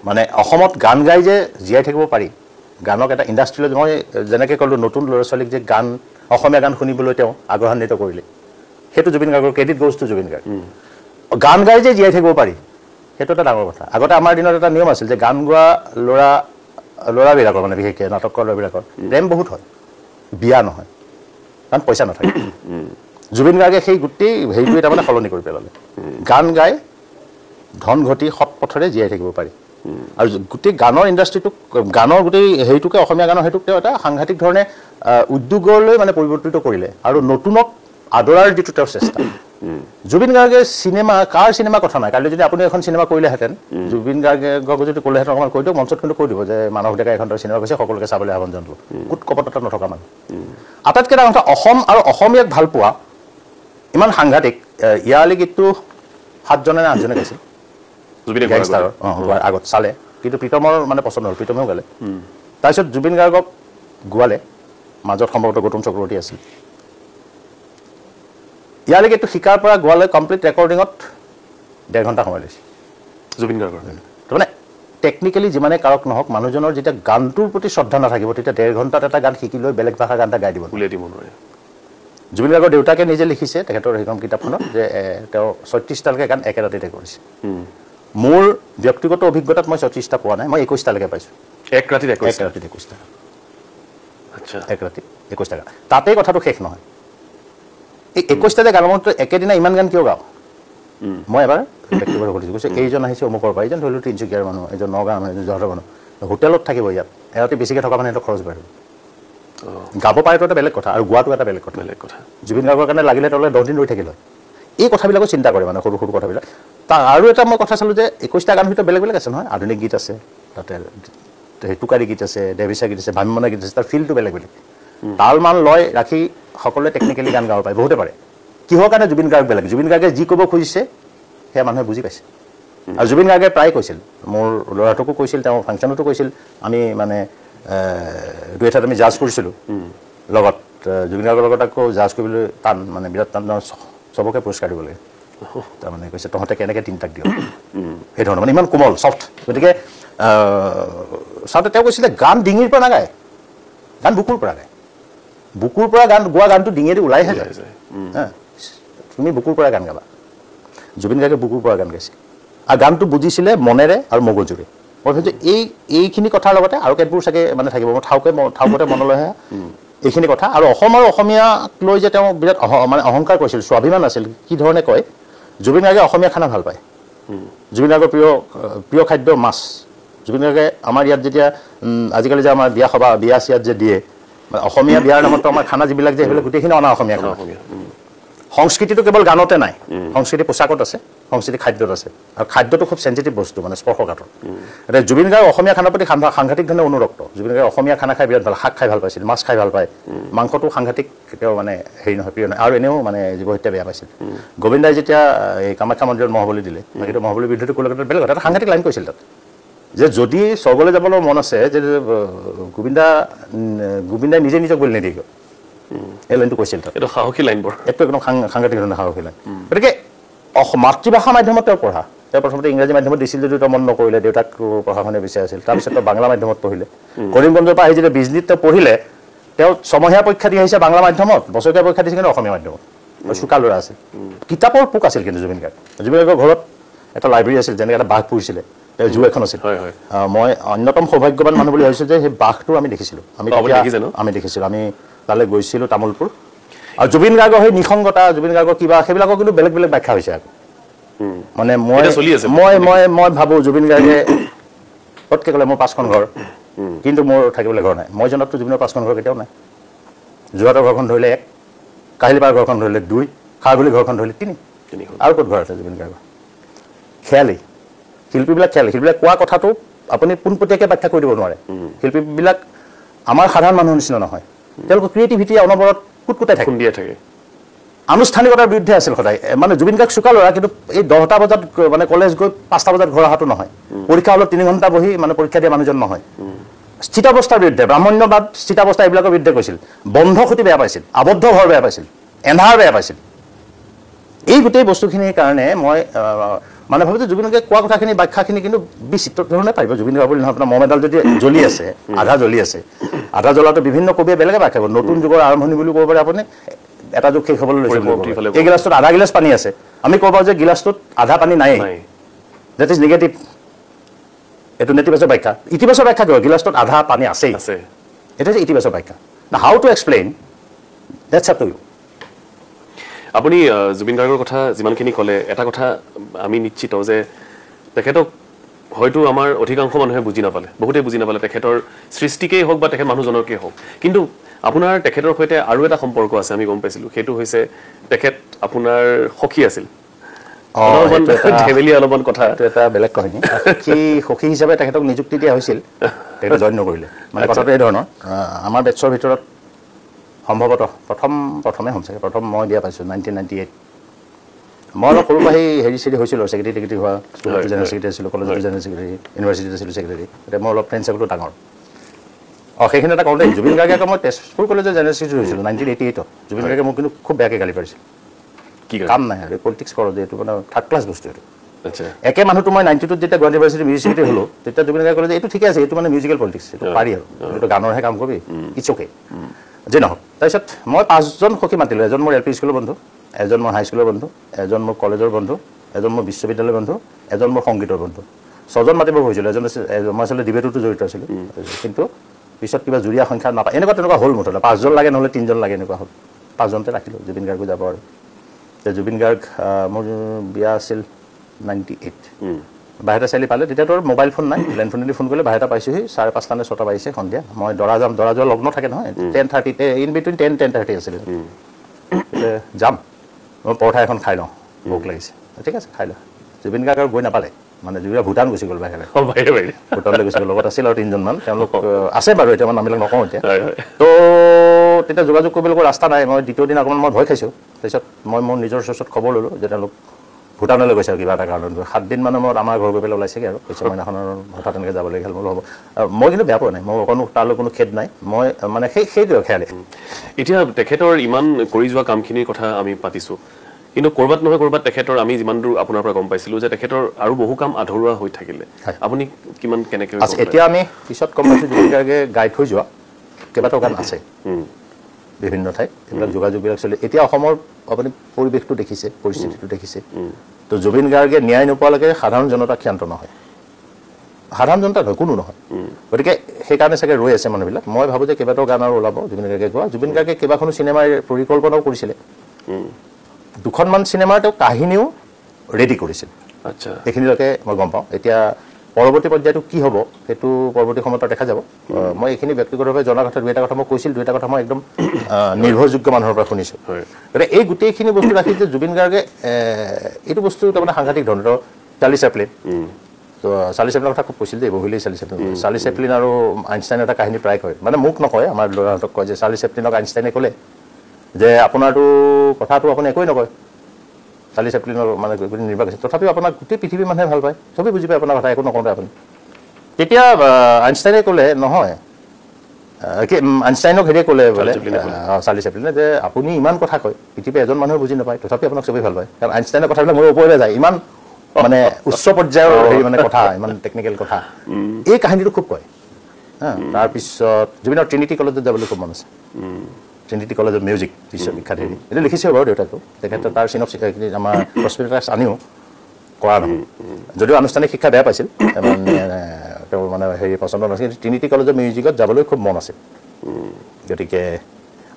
মানে অসমত গান গাই যে জীয়াই থাকিব পাৰি গানক এটা ইণ্ডাষ্ট্ৰীলৈ মই যেনেকৈ ক'লোঁ নতুন ল'ৰা ছোৱালীক যে গান অসমীয়া গান শুনিবলৈ তেওঁ আগ্ৰহান্বিত কৰিলে সেইটো জুবিন গাৰ্গৰ credit goes two Zubeen Garg গান গাই যে জীয়াই থাকিব পাৰি সেইটো এটা ডাঙৰ কথা আগতে আমাৰ দিনত এটা নিয়ম আছিল যে গান গোৱা ল'ৰাবিলাকৰ মানে বিশেষকৈ নাটক কৰা ল'ৰাবিলাকৰ প্ৰেম বহুত হয় বিয়া নহয় কাৰণ পইচা নাথাকে জুবিন গাৰ্গে সেই গোটেই হেৰিটোৱে তাৰমানে সলনি কৰি পেলালে গান গাই ধন ঘটি সৎ পথেৰে জীয়াই থাকিব পাৰি আৰু গোটেই গানৰ ইণ্ডাষ্ট্ৰিটোক গানৰ গোটেই হেৰিটোকে অসমীয়া গানৰ সেইটোক তেওঁ এটা সাংঘাতিক ধৰণে উদ্যোগলৈ মানে পৰিৱৰ্তিত কৰিলে আৰু নতুনক আদৰাৰ যিটো তেওঁৰ চেষ্টা জুবিন গাৰ্গে চিনেমা কাৰ চিনেমা কথা নাই কালি যদি আপুনি এখন চিনেমা কৰিলেহেঁতেন জুবিন গাৰ্গক যদি ক'লেহেঁতেন অকণমান কৈ দিয়ক মঞ্চত কিন্তু কৈ দিব যে মানৱ ডেকাই এখন চিনেমা কৈছে সকলোকে চাবলৈ আহ্বান জনালোঁ কুট কপটতা নথকা মানুহ আটাইতকৈ ডাঙৰ কথা অসম আৰু অসমীয়াক ভাল পোৱা ইমান সাংঘাতিক ইয়ালি গীতটো 7জনে নে 8জনে গাইছিল গেংষ্টাৰৰ আগত চালে কিন্তু প্ৰীতমৰ মানে পচন্দ হ'ল প্ৰীতমেও গালে তাৰপিছত জুবিন গাৰ্গক গোৱালে মাজত সম্ভৱতঃ গৌতম চক্ৰৱৰ্তী আছিল ইয়ালে গীতটো শিকাৰ পৰা গোৱালে কমপ্লিট ৰেকৰ্ডিঙত 1.5 ঘণ্টা সময় লৈছে জুবিন গাৰ্গৰ তাৰমানে টেকনিকেলি যিমানে কাৰক নহওক মানুহজনৰ যেতিয়া গানটোৰ প্ৰতি শ্ৰদ্ধা নাথাকিব তেতিয়া 1.5 ঘণ্টাত এটা গান শিকি লৈ বেলেগ ভাষাৰ গান এটা গাই দিব উলিয়াই দিব নোৱাৰে জুবিন গাৰ্গৰ দেউতাকে নিজে লিখিছে তেখেতৰ সেইখন কিতাপখনত যে তেওঁ 36টালৈকে গান একে ৰাতিতে কৰিছে মোৰ ব্যক্তিগত অভিজ্ঞতাত মই 36টা পোৱা নাই মই 21টালৈকে পাইছোঁ এক ৰাতিত 21টা আচ্ছা এক ৰাতি 21টা গান তাতেই কথাটো শেষ নহয় এই 21টা যে গানৰ মতে একেদিনা ইমান গান কিয় গাওঁ মই এবাৰ ব্যক্তিগত সুধিছোঁ কৈছে এইজন আহিছে অমুকৰ পৰা এইজন ধৰি লওক তিনিচুকীয়াৰ মানুহ এজন নগাঁৱৰ মানুহ এজন যোৰহাটৰ মানুহ হোটেলত থাকিব ইয়াত এৰাতি বেছিকৈ থকা মানে সিহঁতৰ খৰচ বাঢ়িব গাব পাৰেতো এটা বেলেগ কথা আৰু গোৱাটো এটা বেলেগ কথা জুবিন গাৰ্গৰ কাৰণে লাগিলে তেওঁলৈ 10 দিন ৰৈ থাকিল হয় এই কথাবিলাকো চিন্তা কৰে মানে সৰু সৰু কথাবিলাক তাৰ আৰু এটা মই কথা চালোঁ যে 21টা গান ভিতৰত বেলেগ বেলেগ আছে নহয় আধুনিক গীত আছে তাতে টোকাৰী গীত আছে দেৱীচা গীত আছে ভামিমনা গীত আছে তাৰ ফিলটো বেলেগ বেলেগ তাল মান লয় ৰাখি সকলোৱে টেকনিকেলি গান গাব পাৰে বহুতে পাৰে কিহৰ কাৰণে জুবিন গাৰ্গ বেলেগ জুবিন গাৰ্গে যি ক'ব খুজিছে সেয়া মানুহে বুজি পাইছে আৰু জুবিন গাৰ্গে প্ৰায় কৈছিল মোৰ ল'ৰাটোকো কৈছিল তেওঁ ফাংচনতো কৈছিল আমি মানে দুই-এটাত আমি জাজ কৰিছিলোঁ লগত জুবিন গাৰ্গৰ লগত আকৌ জাজ কৰিবলৈ টান মানে বিৰাট টান চবকে পুৰস্কাৰ দিব লাগে তাৰমানে কৈছে তহঁতে কেনেকৈ 3টাক দিয় সেই ধৰণৰ মানে ইমান কোমল চফ্ট গতিকে চাওঁতে তেওঁ কৈছিলে গান ডিঙিৰ পৰা নাগায় গান বুকুৰ পৰা গায় বুকুৰ পৰা গান গোৱা গানটো ডিঙিয়েদি ওলাইহে যায় তুমি বুকুৰ পৰা গান গাবা জুবিন গাৰ্গে বুকুৰ পৰা গান গাইছে আৰু গানটো বুজিছিলে মনেৰে আৰু মগজুৰে মই ভাবিছোঁ এইখিনি কথাৰ লগতে আৰু কেতবোৰ চাগে মানে থাকিব মই ঠাউকতে মনলৈ আহে এইখিনি কথা আৰু অসম আৰু অসমীয়াক লৈ যে তেওঁ বিৰাট মানে অহংকাৰ কৰিছিল স্বাভিমান আছিল কি ধৰণে কয় জুবিন গাৰ্গে অসমীয়া খানা ভাল পায় জুবিন গাৰ্গৰ প্ৰিয় খাদ্য মাছ জুবিন গাৰ্গে আমাৰ ইয়াত যেতিয়া আজিকালি যে আমাৰ বিয়া চিয়াত যে দিয়ে অসমীয়া বিয়াৰ নামতো আমাৰ খানা যিবিলাক যে সেইবিলাক গোটেইখিনি অনা অসমীয়া খানা সংস্কৃতিটো কেৱল গানতে নাই সংস্কৃতি পোচাকত আছে সংস্কৃতি খাদ্যত আছে আৰু খাদ্যটো খুব চেঞ্চিটিভ বস্তু মানে স্পৰ্শকাতৰ এতিয়া জুবিন গাৰ্গ অসমীয়া খানাৰ প্ৰতি সাংঘাতিক ধৰণে অনুৰক্ত জুবিন গাৰ্গে অসমীয়া খানা খাই বিৰাট ভাল শাক খাই ভাল পাইছিল মাছ খাই ভাল পায় মাংসটো সাংঘাতিক কেতিয়াও মানে হেৰি নহয় প্ৰিয় নহয় আৰু এনেও মানে জীৱ হত্যা বেয়া পাইছিল গোবিন্দাই যেতিয়া এই কামাখ্যা মন্দিৰত মহাবলী দিলে সেইটো মহাবলীৰ বিৰুদ্ধে কলকাতাত বেলেগ কথা এটা সাংঘাতিক লাইন কৈছিল তাত যে যদি স্বৰ্গলৈ যাবলৈ মন আছে যে গোবিন্দাই নিজে নিজক বলি নিদিয়ে এই লাইনটো কৈছিল তাত এইটো সাহসী লাইন বৰ এইটো একদম সাংঘাতিক ধৰণে সাহসী লাইন গতিকে মাতৃভাষা মাধ্যমত তেওঁ পঢ়া তেওঁ প্ৰথমতে ইংৰাজী মাধ্যমত দিছিল যদিও তেওঁ মন নকৰিলে দেউতাক পঢ়া শুনা বিচাৰি আছিল তাৰপিছত তেওঁ বাংলা মাধ্যমত পঢ়িলে কৰিমগঞ্জৰ পৰা আহি যেতিয়া বিজনীত তেওঁ পঢ়িলে তেওঁ ছমহীয়া পৰীক্ষা দি আহিছে বাংলা মাধ্যমত বছৰীয়া পৰীক্ষা দিছে কিন্তু অসমীয়া মাধ্যমত চোকা ল'ৰা আছিল কিতাপৰ পোক আছিল কিন্তু জুবিন গাৰ্গৰ ঘৰত এটা লাইব্ৰেৰী আছিল যেনেকৈ এটা বাঘ পুহিছিলে তেওঁ জু এখন আছিল মই অন্যতম সৌভাগ্যৱান মানুহ বুলি ভাবিছোঁ যে সেই বাঘটো আমি দেখিছিলোঁ আমি দেখিছিলোঁ আমি তালৈ গৈছিলোঁ তামোলপুৰ আৰু জুবিন গাৰ্গৰ সেই নিসংগতা জুবিন গাৰ্গৰ কিবা সেইবিলাকৰ কিন্তু বেলেগ বেলেগ ব্যাখ্যা হৈছে আকৌ মানে মই ভাবোঁ জুবিন গাৰ্গে পটকৈ ক'লে মোৰ 5খন ঘৰ কিন্তু মোৰ থাকিবলৈ ঘৰ নাই মই জনাততো জুবিনৰ 5খন ঘৰ কেতিয়াও নাই যোৰহাটৰ ঘৰখন ধৰিলে 1 কাহিলীপাৰ ঘৰখন ধৰিলে 2 খাৰঘুলি ঘৰখন ধৰিলে 3 আৰু ক'ত ঘৰ আছে জুবিন গাৰ্গৰ খেয়ালি শিল্পীবিলাক কোৱা কথাটো আপুনি পোনপটীয়াকৈ ব্যাখ্যা কৰি দিব নোৱাৰে শিল্পীবিলাক আমাৰ সাধাৰণ মানুহৰ নিচিনা নহয় তেওঁলোকৰ ক্ৰিয়েটিভিটি অনবৰত কুটকুটাই থাকে আনুষ্ঠানিকতাৰ বিৰুদ্ধে আছিল সদায় মানে জুবিন গাৰ্গ চোকা ল'ৰা কিন্তু এই 10টা বজাত মানে কলেজ গৈ 5টা বজাত ঘৰ অহাটো নহয় পৰীক্ষা হলত 3 ঘণ্টা বহি মানে পৰীক্ষা দিয়া মানুহজন নহয় স্থিতাৱস্থাৰ বিৰুদ্ধে ব্ৰাহ্মণ্যবাদ স্থিতাৱস্থা এইবিলাকৰ বিৰুদ্ধে কৈছিল বন্ধ খুটি বেয়া পাইছিল আবদ্ধ ঘৰ বেয়া পাইছিল এন্ধাৰ বেয়া পাইছিল এই গোটেই বস্তুখিনিৰ কাৰণে মই মানে ভাবোঁ যে জুবিন গাৰ্গে কোৱা কথাখিনি ব্যাখ্যাখিনি কিন্তু বিচিত্ৰ ধৰণে পাৰিব জুবিন গাৰ্গ বুলি নহয় আপোনাৰ মম এডাল যদি জ্বলি আছে আধা জ্বলি আছে আধা জ্বলাটো বিভিন্ন কবিয়ে বেলেগে ব্যাখ্যা কৰে নতুন যুগৰ আৰম্ভণি বুলি ক'ব পাৰে আপুনি এটা যুগ শেষ হ'বলৈ লৈছে এই গিলাচটোত আধা গিলাচ পানী আছে আমি ক'ব পাৰোঁ যে গিলাচটোত আধা পানী নাই দেট ইজ নিগেটিভ এইটো নেতিবাচক ব্যাখ্যা ইতিবাচক ব্যাখ্যা কৰিব গিলাচটোত আধা পানী আছেই এইটো হৈছে ইতিবাচক ব্যাখ্যা না how to explain that's up to you আপুনি জুবিন গাৰ্গৰ কথা যিমানখিনি ক'লে এটা কথা আমি নিশ্চিত যে তেখেতক হয়তো আমাৰ অধিকাংশ মানুহে বুজি নাপালে বহুতেই বুজি নাপালে তেখেতৰ সৃষ্টিকেই হওক বা তেখেত মানুহজনকেই হওক কিন্তু আপোনাৰ তেখেতৰ সৈতে আৰু এটা সম্পৰ্ক আছে আমি গম পাইছিলোঁ সেইটো হৈছে তেখেত আপোনাৰ সখী আছিল অলপমান কথা এটা বেলেগ কাহিনী সখী হিচাপে তেখেতক নিযুক্তি দিয়া হৈছিল তেখেতে জইন নকৰিলে মানে কথাটো এই ধৰণৰ আমাৰ বেটছৰ ভিতৰত সম্ভৱতঃ প্ৰথমে হ'ম চাগে প্ৰথম মই দিয়া পাইছোঁ 1998 মই অলপ সৰু পৰা হেৰি চেৰি হৈছিলোঁ ছেক্ৰেটাৰী হোৱা স্কুলত জেনেৰেল ছেক্ৰেটাৰী আছিলোঁ কলেজত জেনেৰেল ছেক্ৰেটাৰী ইউনিভাৰ্চিটিত আছিলোঁ ছেক্ৰেটাৰী এতিয়া মই অলপ ফ্ৰেণ্ড চাৰ্কলটো ডাঙৰ সেইখিনি এটা কওঁতে জুবিন গাৰ্গে আকৌ মই তেজপুৰ কলেজৰ জেনেৰেল ছেক্ৰেটাৰী হৈছিলোঁ 1988 জুবিন গাৰ্গে মোক কিন্তু খুব বেয়াকৈ গালি পাৰিছিল কি কাম নাই আৰু পলিটিক্স কৰোঁ যে এইটো মানে থাৰ্ড ক্লাছ বস্তু এইটো একে মানুহটো মই 92ত যেতিয়া গুৱাহাটী ইউনিভাৰ্চিটি মিউজিক ছেক্ৰেটাৰী হ'লোঁ তেতিয়া জুবিন গাৰ্গে ক'লে যে এইটো ঠিকে আছে এইটো মানে মিউজিকেল পলিটিক্স এইটো পাৰি আৰু এইটো গানৰহে কাম কৰিবি ইটছ অ'কে যে নহওক তাৰপিছত মই 5জন সখী মাতিলোঁ এজন মোৰ LP স্কুলৰ বন্ধু এজন মোৰ হাইস্কুলৰ বন্ধু এজন মোৰ কলেজৰ বন্ধু এজন মোৰ বিশ্ববিদ্যালয়ৰ বন্ধু এজন মোৰ সংগীতৰ বন্ধু 6জন মাতিব হৈছিলোঁ মই আচলতে ডিবেটতো জড়িত আছিলোঁ কিন্তু পিছত কিবা জুৰীয়া সংখ্যা নাপায় তেনেকুৱা হ'ল মুঠতে 5জন লাগে নহ'লে 3জন লাগে এনেকুৱা হ'ল 5জনতে ৰাখিলোঁ জুবিন গাৰ্গো যাব আৰু জুবিন গাৰ্গ মোৰ বিয়া আছিল 98 বাহিৰতে চালি পালে তেতিয়া তোৰ মোবাইল ফোন নাই লেণ্ডফোনেদি ফোন কৰিলে বাহিৰতে পাইছোঁহি 5:30 নে 6টা বাজিছে সন্ধিয়া মই দৰা যোৱা লগ্ন থাকে নহয় 10:30 ইন বিটুইন 10:30 আছিলে যাম মই পৰঠা এখন খাই লওঁ ভোক লাগিছে ঠিক আছে খাই লওঁ জুবিন গাৰ্গ গৈ নাপালে মানে জুবিন ভূটান গুচি গ'ল বাহিৰলৈ ভূটানলৈ গুচি গ'ল লগত আছিল আৰু 3জনমান তেওঁলোক আছে বাৰু এতিয়া মই নামবিলাক নকওঁ এতিয়া তো তেতিয়া যোগাযোগ কৰিবলৈ ৰাস্তা নাই মই দ্বিতীয় দিন অকণমান মই ভয় খাইছোঁ তাৰপিছত মই মোৰ নিজৰ চ'ৰ্চত খবৰ ল'লোঁ যে তেওঁলোক ভূটানলৈ গৈছে আৰু কিবা এটা কাৰণত 7 দিন মানৰ মূৰত আমাৰ ঘৰ গৈ পেলাই ওলাইছেগৈ আৰু কৈছে মইনাখনৰ হঠাৎ এনেকৈ যাবলৈ খেল মোৰ হ'ব মই কিন্তু বেয়া পোৱা নাই মই অকণো তালৈ কোনো খেদ নাই মই মানে সেইটোৱে খেয়ালে এতিয়া তেখেতৰ ইমান কৰি যোৱা কামখিনিৰ কথা আমি পাতিছোঁ কিন্তু ক'ৰবাত নহয় ক'ৰবাত তেখেতৰ আমি যিমান দূৰ আপোনাৰ পৰা গম পাইছিলোঁ যে তেখেতৰ আৰু বহু কাম আধৰুৱা হৈ থাকিলে আপুনি কিমান কেনেকৈ এতিয়া আমি পিছত গম পাইছোঁ জুবিন গাৰ্গে গাই থৈ যোৱা কেইবাটাও গান আছে বিভিন্ন ঠাইত এইবিলাক যোগাযোগবিলাক চলি এতিয়া অসমৰ আপুনি পৰিৱেশটো দেখিছে পৰিস্থিতিটো দেখিছে তো জুবিন গাৰ্গে ন্যায় নোপোৱালৈকে সাধাৰণ জনতা ক্ষান্ত নহয় সাধাৰণ জনতা নহয় কোনো নহয় গতিকে সেইকাৰণে চাগে ৰৈ আছে মানুহবিলাক মই ভাবোঁ যে কেইবাটাও গান আৰু ওলাব জুবিন গাৰ্গে গোৱা জুবিন গাৰ্গে কেইবাখনো চিনেমাৰ পৰিকল্পনাও কৰিছিলে 2খনমান চিনেমাৰ তেওঁ কাহিনীও ৰেডি কৰিছিল আচ্ছা সেইখিনিলৈকে মই গম পাওঁ এতিয়া পৰৱৰ্তী পৰ্যায়টো কি হ'ব সেইটো পৰৱৰ্তী সময়ত দেখা যাব মই এইখিনি ব্যক্তিগতভাৱে জনা কথা 2টা কথা মই কৈছিল 2টা কথা মই একদম নিৰ্ভৰযোগ্য মানুহৰ পৰা শুনিছোঁ গতিকে এই গোটেইখিনি বস্তু ৰাখি যে জুবিন গাৰ্গে এইটো বস্তু তাৰমানে সাংঘাতিক ধৰণৰ চাৰ্লি চেপলিন তো চাৰ্লি চেপলিনৰ কথা খুব কৈছিল দেই বহিলেই চাৰ্লি চেপলিন আৰু আইনষ্টাইন এটা কাহিনী প্ৰায় কয় মানে মোক নকয় আমাৰ ল'ৰাহঁতক কয় যে চাৰ্লি চেপলিনক আইনষ্টাইনে ক'লে যে আপোনাৰতো কথাটো আপুনি একোৱেই নকয় চাৰ্লি চেপলিনৰ মানে নিৰ্বাহ কৰিছে তথাপিও আপোনাক গোটেই পৃথিৱীৰ মানুহে ভাল পায় চবেই বুজি পায় আপোনাৰ কথা একো নকওঁতে আপুনি তেতিয়া আইনষ্টাইনে ক'লে নহয় আইনষ্টাইনক হেৰিয়ে ক'লে বোলে চাৰ্লি চেপলিনে যে আপুনি ইমান কথা কয় পৃথিৱীৰ এজন মানুহে বুজি নাপায় তথাপি আপোনাক চবেই ভাল পায় কাৰণ আইনষ্টাইনৰ কথাবিলাক মোৰ ওপৰলৈ যায় ইমান মানে উচ্চ পৰ্যায়ৰ হেৰি মানে কথা ইমান টেকনিকেল কথা এই কাহিনীটো খুব কয় তাৰপিছত জুবিনৰ ট্ৰিনিটি কলেজত যাবলৈ খুব মন আছে ট্ৰিনিটি কলেজ অফ মিউজিক বিশ্ববিখ্যাত হেৰি এইটো লিখিছে বাৰু দেউতাকো তেখেতে তাৰ আমাৰ প্ৰস্পেক্টাছ আনিও কৰা নহয় যদিও আনুষ্ঠানিক শিক্ষা বেয়া পাইছিল তেওঁৰ মানে হেৰি পচন্দ নাছিল ট্ৰিনিটি কলেজ অফ মিউজিকত যাবলৈ খুব মন আছিল গতিকে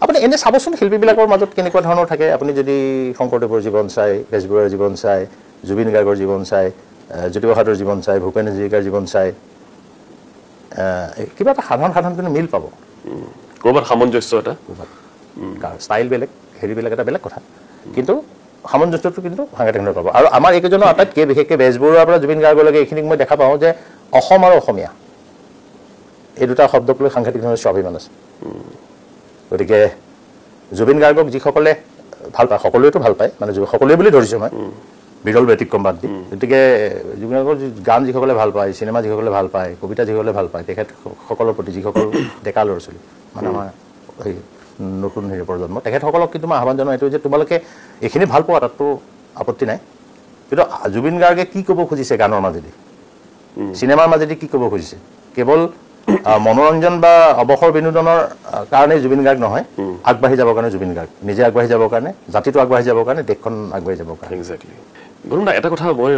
আপুনি এনে চাবচোন শিল্পীবিলাকৰ মাজত কেনেকুৱা ধৰণৰ থাকে আপুনি যদি শংকৰদেৱৰ জীৱন চাই বেজবৰুৱাৰ জীৱন চাই জুবিন গাৰ্গৰ জীৱন চাই জ্যোতি প্ৰসাদৰ জীৱন চাই ভূপেন হাজৰিকাৰ জীৱন চাই কিবা এটা সাধাৰণ কিন্তু মিল পাব ক'ৰবাত সামঞ্জস্য এটা ষ্টাইল বেলেগ হেৰিবিলাক এটা বেলেগ কথা কিন্তু সামঞ্জস্যটো কিন্তু সাংঘাতিক ধৰণৰ পাব আৰু আমাৰ এইকেইজনৰ আটাইতকৈ বিশেষকৈ বেজবৰুৱাৰ পৰা জুবিন গাৰ্গলৈকে এইখিনিক মই দেখা পাওঁ যে অসম আৰু অসমীয়া এই দুটা শব্দক লৈ সাংঘাতিক ধৰণৰ স্বাভিমান আছে গতিকে জুবিন গাৰ্গক যিসকলে ভাল পায় সকলোৱেতো ভাল পায় মানে সকলোৱে বুলি ধৰিছোঁ মই বিৰল ব্যতিক্ৰম বাদ দি গতিকে জুবিন গাৰ্গৰ গান যিসকলে ভাল পায় চিনেমা যিসকলে ভাল পায় কবিতা যিসকলে ভাল পায় তেখেতসকলৰ প্ৰতি যিসকল ডেকা ল'ৰা ছোৱালী মানে আমাৰ এই নতুন হেৰি প্ৰজন্ম তেখেতসকলক কিন্তু মই আহ্বান জনাওঁ এইটো যে তোমালোকে এইখিনি ভাল পোৱা তাততো আপত্তি নাই কিন্তু জুবিন গাৰ্গে কি ক'ব খুজিছে গানৰ মাজেদি চিনেমাৰ মাজেদি কি ক'ব খুজিছে কেৱল মনোৰঞ্জন বা অৱসৰ বিনোদনৰ কাৰণে জুবিন গাৰ্গ নহয় আগবাঢ়ি যাবৰ কাৰণে জুবিন গাৰ্গ নিজে আগবাঢ়ি যাবৰ কাৰণে জাতিটো আগবাঢ়ি যাবৰ কাৰণে দেশখন আগবাঢ়ি যাবৰ কাৰণে এক্সেক্টলি গৰুণা এটা কথা মই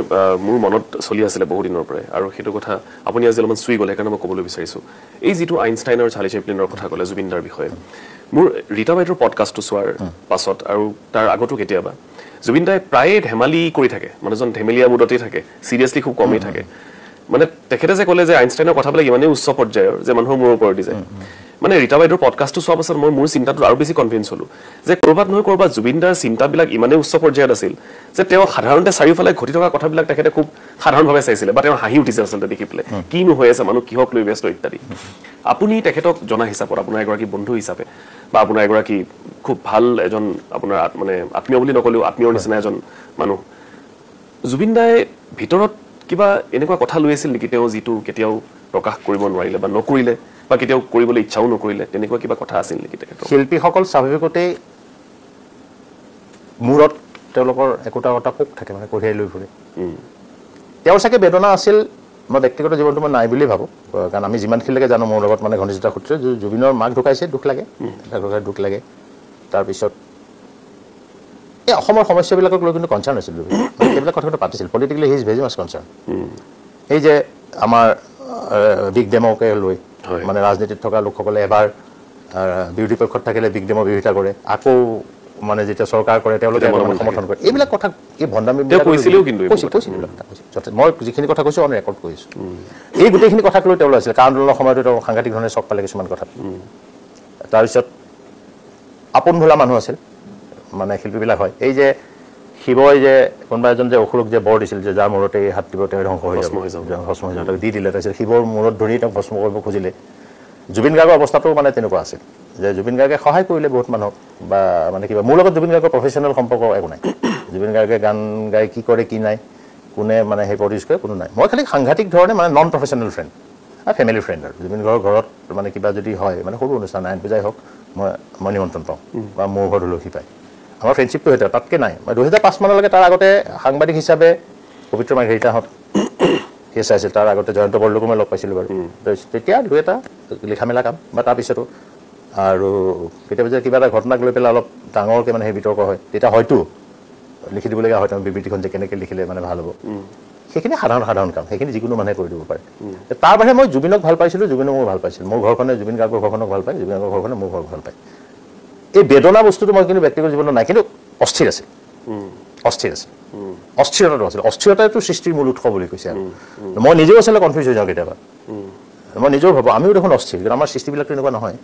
মোৰ মনত চলি আছিলে বহু দিনৰ পৰাই আৰু সেইটো কথা আপুনি আজি অলপমান চুই গ'লে সেইকাৰণে মই ক'বলৈ বিচাৰিছোঁ এই যিটো আইনষ্টাইন আৰু চাৰ্লি চেপলিনৰ কথা ক'লে জুবিন দাৰ বিষয়ে মোৰ ৰীতা বাইদেউৰ পডকাষ্টটো চোৱাৰ পাছত আৰু তাৰ আগতো কেতিয়াবা জুবিন দাই প্ৰায়ে ধেমালি কৰি থাকে মানুহজন ধেমেলীয়া মুডতেই থাকে চিৰিয়াছলি খুব কমেই থাকে মানে তেখেতে যে ক'লে যে আইনষ্টাইনৰ কথাবিলাক ইমানেই উচ্চ পৰ্যায়ৰ যে মানুহৰ মূৰৰ ওপৰত দি যায় মানে ৰীতা বাইদেউৰ পডকাষ্টটো চোৱাৰ পাছত মই মোৰ চিন্তাটো আৰু বেছি কনভিন্স হ'লোঁ যে ক'ৰবাত নহয় ক'ৰবাত জুবিন দাৰ চিন্তাবিলাক ইমানেই উচ্চ পৰ্যায়ত আছিল যে তেওঁ সাধাৰণতে চাৰিওফালে ঘটি থকা কথাবিলাক তেখেতে খুব সাধাৰণভাৱে চাইছিলে বা তেওঁ হাঁহি উঠিছে আচলতে দেখি পেলাই কিনো হৈ আছে মানুহ কিহক লৈ ব্যস্ত ইত্যাদি আপুনি তেখেতক জনা হিচাপত আপোনাৰ এগৰাকী বন্ধু হিচাপে বা আপোনাৰ এগৰাকী খুব ভাল এজন আপোনাৰ মানে আত্মীয় বুলি নক'লেও আত্মীয়ৰ নিচিনা এজন মানুহ জুবিন দাই ভিতৰত কিবা এনেকুৱা কথা লৈ আছিল নেকি তেওঁ যিটো কেতিয়াও প্ৰকাশ কৰিব নোৱাৰিলে বা নকৰিলে বা কেতিয়াও কৰিবলৈ ইচ্ছাও নকৰিলে তেনেকুৱা কিবা কথা আছিল নেকি তেখেতৰ শিল্পীসকল স্বাভাৱিকতেই মূৰত তেওঁলোকৰ একোটা পোক থাকে মানে কঢ়িয়াই লৈ ফুৰে তেওঁৰ চাগে বেদনা আছিল মই ব্যক্তিগত জীৱনটো মই নাই বুলি ভাবোঁ কাৰণ আমি যিমানখিনিলৈকে জানো মোৰ লগত মানে ঘনিষ্ঠতা সূত্ৰে জুবিনৰ মাক ঢুকাইছে দুখ লাগে দুখ লাগে তাৰপিছত এই অসমৰ সমস্যাবিলাকক লৈ কিন্তু কনচাৰ্ণ আছিল সেইবিলাক কথাটো পাতিছিল politically he is very much concern এই যে আমাৰ বিগ ডেমকে লৈ মানে ৰাজনীতিত থকা লোকসকলে এবাৰ বিৰোধী পক্ষত থাকিলে বিগ ডেমৰ বিৰোধিতা কৰে আকৌ মানে যেতিয়া চৰকাৰ কৰে তেওঁলোকে সমৰ্থন কৰে এইবিলাক কথা এই ভণ্ডামি কৈছিলেও কিন্তু মই যিখিনি কথা কৈছোঁ অন ৰেকৰ্ড কৰিছোঁ এই গোটেইখিনি কথাক লৈ তেওঁ আছিল কাৰণ আন্দোলনৰ সময়তো তেওঁ সাংঘাতিক ধৰণে চক পালে কিছুমান কথাত তাৰপিছত আপোন ভোলা মানুহ আছিল মানে শিল্পীবিলাক হয় এই যে শিৱই যে কোনোবা এজন যে অসুৰক যে বৰ দিছিল যে যাৰ মূৰতে হাত দিব তেওঁ ধ্বংস হৈ যাব ভস্ম হৈ যাব দি দিলে তাৰপিছত শিৱৰ মূৰত ধৰি তেওঁক ভস্ম কৰিব খুজিলে জুবিন গাৰ্গৰ অৱস্থাটো মানে তেনেকুৱা আছিল যে জুবিন গাৰ্গে সহায় কৰিলে বহুত মানুহক বা মানে কিবা মোৰ লগত জুবিন গাৰ্গৰ প্ৰফেচনেল সম্পৰ্ক একো নাই জুবিন গাৰ্গে গান গাই কি কৰে কি নাই কোনে মানে সেই প্ৰডিউচ কৰে কোনো নাই মই খালি সাংঘাতিক ধৰণে মানে non professional friend family friend আৰু জুবিন গাৰ্গৰ ঘৰত মানে কিবা যদি হয় মানে সৰু অনুষ্ঠান আইন পূজাই হওক মই নিমন্ত্ৰণ পাওঁ বা মোৰ ঘৰত তুলসী পায় আমাৰ ফ্ৰেণ্ডশ্বিপটো সেইটো তাতকৈ নাই মই 2005 মানলৈকে তাৰ আগতে সাংবাদিক হিচাপে পবিত্ৰ মাৰ্ঘেৰিটাহঁত সেই চাইছিল তাৰ আগতে জয়ন্ত বৰদলৈকো মই লগ পাইছিলোঁ বাৰু তেতিয়া দুই এটা লিখা মেলা কাম বা তাৰপিছতো আৰু কেতিয়াবা যে কিবা এটা ঘটনাক লৈ পেলাই অলপ ডাঙৰকৈ মানে সেই বিতৰ্ক হয় তেতিয়া হয়তো লিখি দিবলগীয়া হয় তেওঁ বিবৃতিখন যে কেনেকৈ লিখিলে মানে ভাল হ'ব সেইখিনি সাধাৰণ কাম সেইখিনি যিকোনো মানুহে কৰি দিব পাৰে তাৰ বাহিৰে মই জুবিনক ভাল পাইছিলোঁ জুবিনক মই ভাল পাইছিলোঁ মোৰ ঘৰখনে জুবিন গাৰ্গৰ ঘৰখনক ভাল পায় জুবিন গাৰ্গৰ ঘৰখনে মোৰ ঘৰক ভাল পায় এই বেদনা বস্তুটো মই কিন্তু ব্যক্তিগত জীৱনত নাই কিন্তু অস্থিৰ আছিল অস্থিৰতাটো আছিল অস্থিৰতাটো সৃষ্টিৰ মূল উৎস বুলি কৈছে আৰু মই নিজেও আচলতে কনফিউজ হৈ যাওঁ কেতিয়াবা মই নিজেও ভাবোঁ আমিও দেখোন অস্থিৰ কিন্তু আমাৰ সৃষ্টিবিলাকতো এনেকুৱা নহয়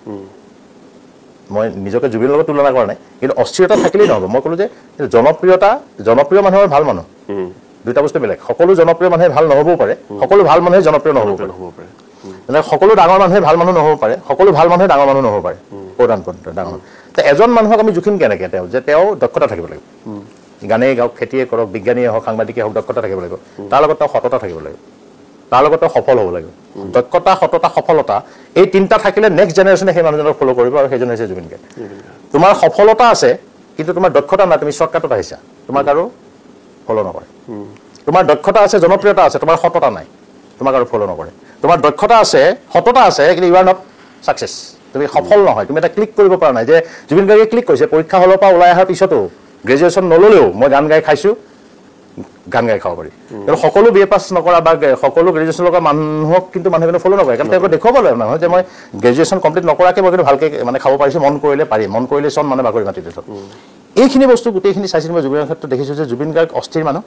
মই নিজকে জুবিনৰ লগত তুলনা কৰা নাই কিন্তু অস্থিৰতা থাকিলেই নহ'ব মই ক'লোঁ যে জনপ্ৰিয় মানুহৰ ভাল মানুহ দুটা বস্তু বেলেগ সকলো জনপ্ৰিয় মানুহে ভাল নহ'বও পাৰে সকলো ভাল মানুহে জনপ্ৰিয় নহ'ব পাৰে মানে সকলো ডাঙৰ মানুহে ভাল মানুহ নহ'ব পাৰে সকলো ভাল মানুহে ডাঙৰ মানুহ নহ'ব পাৰে প্ৰধান ডাঙৰ এজন মানুহক আমি জুখিম কেনেকৈ তেওঁ দক্ষতা থাকিব লাগিব গানেই গাওক খেতিয়ে কৰক বিজ্ঞানীয়ে হওক সাংবাদিকে হওক দক্ষতা থাকিব লাগিব তাৰ লগত তেওঁ সততা থাকিব লাগিব তাৰ লগত সফল হ'ব লাগিব দক্ষতা সততা সফলতা এই তিনিটা থাকিলে নেক্সট জেনেৰেশ্যনে সেই মানুহজনক ফ'ল' কৰিব আৰু সেইজন হৈছে জুবিন গাৰ্গ তোমাৰ সফলতা আছে কিন্তু তোমাৰ দক্ষতা নাই তুমি শ্বৰ্টকাটত আহিছা তোমাক আৰু ফ'ল' নকৰে তোমাৰ দক্ষতা আছে জনপ্ৰিয়তা আছে তোমাৰ সততা নাই তোমাক আৰু ফ'ল' নকৰে তোমাৰ দক্ষতা আছে সততা আছে কিন্তু ইউ আৰ নট ছাকচেছ তুমি সফল নহয় তুমি এটা ক্লিক কৰিব পৰা নাই যে জুবিন গাৰ্গে ক্লিক কৰিছে পৰীক্ষা হলৰ পৰা ওলাই অহাৰ পিছতো গ্ৰেজুৱেশ্যন নল'লেও মই গান গাই খাইছোঁ গান গাই খাব পাৰি কিন্তু সকলো বি এ পাছ নকৰা বা সকলো গ্ৰেজুৱেশ্যন লগা মানুহক কিন্তু মানুহে ফ'ল' নকৰে কাৰণ তেওঁলোকে দেখুৱাব লাগে নহয় যে মই গ্ৰেজুৱেশ্যন কমপ্লিট নকৰাকৈ মই কিন্তু ভালকৈ মানে খাব পাৰিছোঁ মন কৰিলে পাৰি মন কৰিলে চন মানে বাকৰি মাটি দেশত এইখিনি বস্তু গোটেইখিনি চাইছিলোঁ মই জুবিনৰ ক্ষেত্ৰত দেখিছোঁ যে জুবিন গাৰ্গ অস্থিৰ মানুহ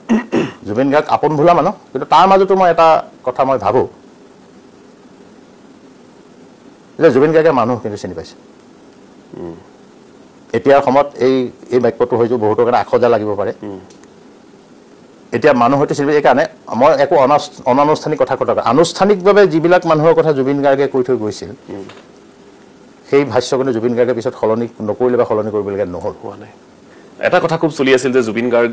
জুবিন গাৰ্গ আপোন ভোলা মানুহ কিন্তু তাৰ মাজতো মই এটা কথা মই ভাবোঁ যে জুবিন গাৰ্গে মানুহ কিন্তু চিনি পাইছে এতিয়াৰ সময়ত এই বাক্যটো হয়তো বহুতৰ কাৰণে আখজা লাগিব পাৰে এতিয়া মানুহ হয়তো চিনি এইকাৰণে মই একো অনানুষ্ঠানিক কথা আনুষ্ঠানিকভাৱে যিবিলাক মানুহৰ কথা জুবিন গাৰ্গে কৈ থৈ গৈছিল সেই ভাষ্য কিন্তু জুবিন গাৰ্গে পিছত সলনি নকৰিলে বা সলনি কৰিবলগীয়া নহ'ল হোৱা নাই এটা কথা খুব চলি আছিল যে জুবিন গাৰ্গ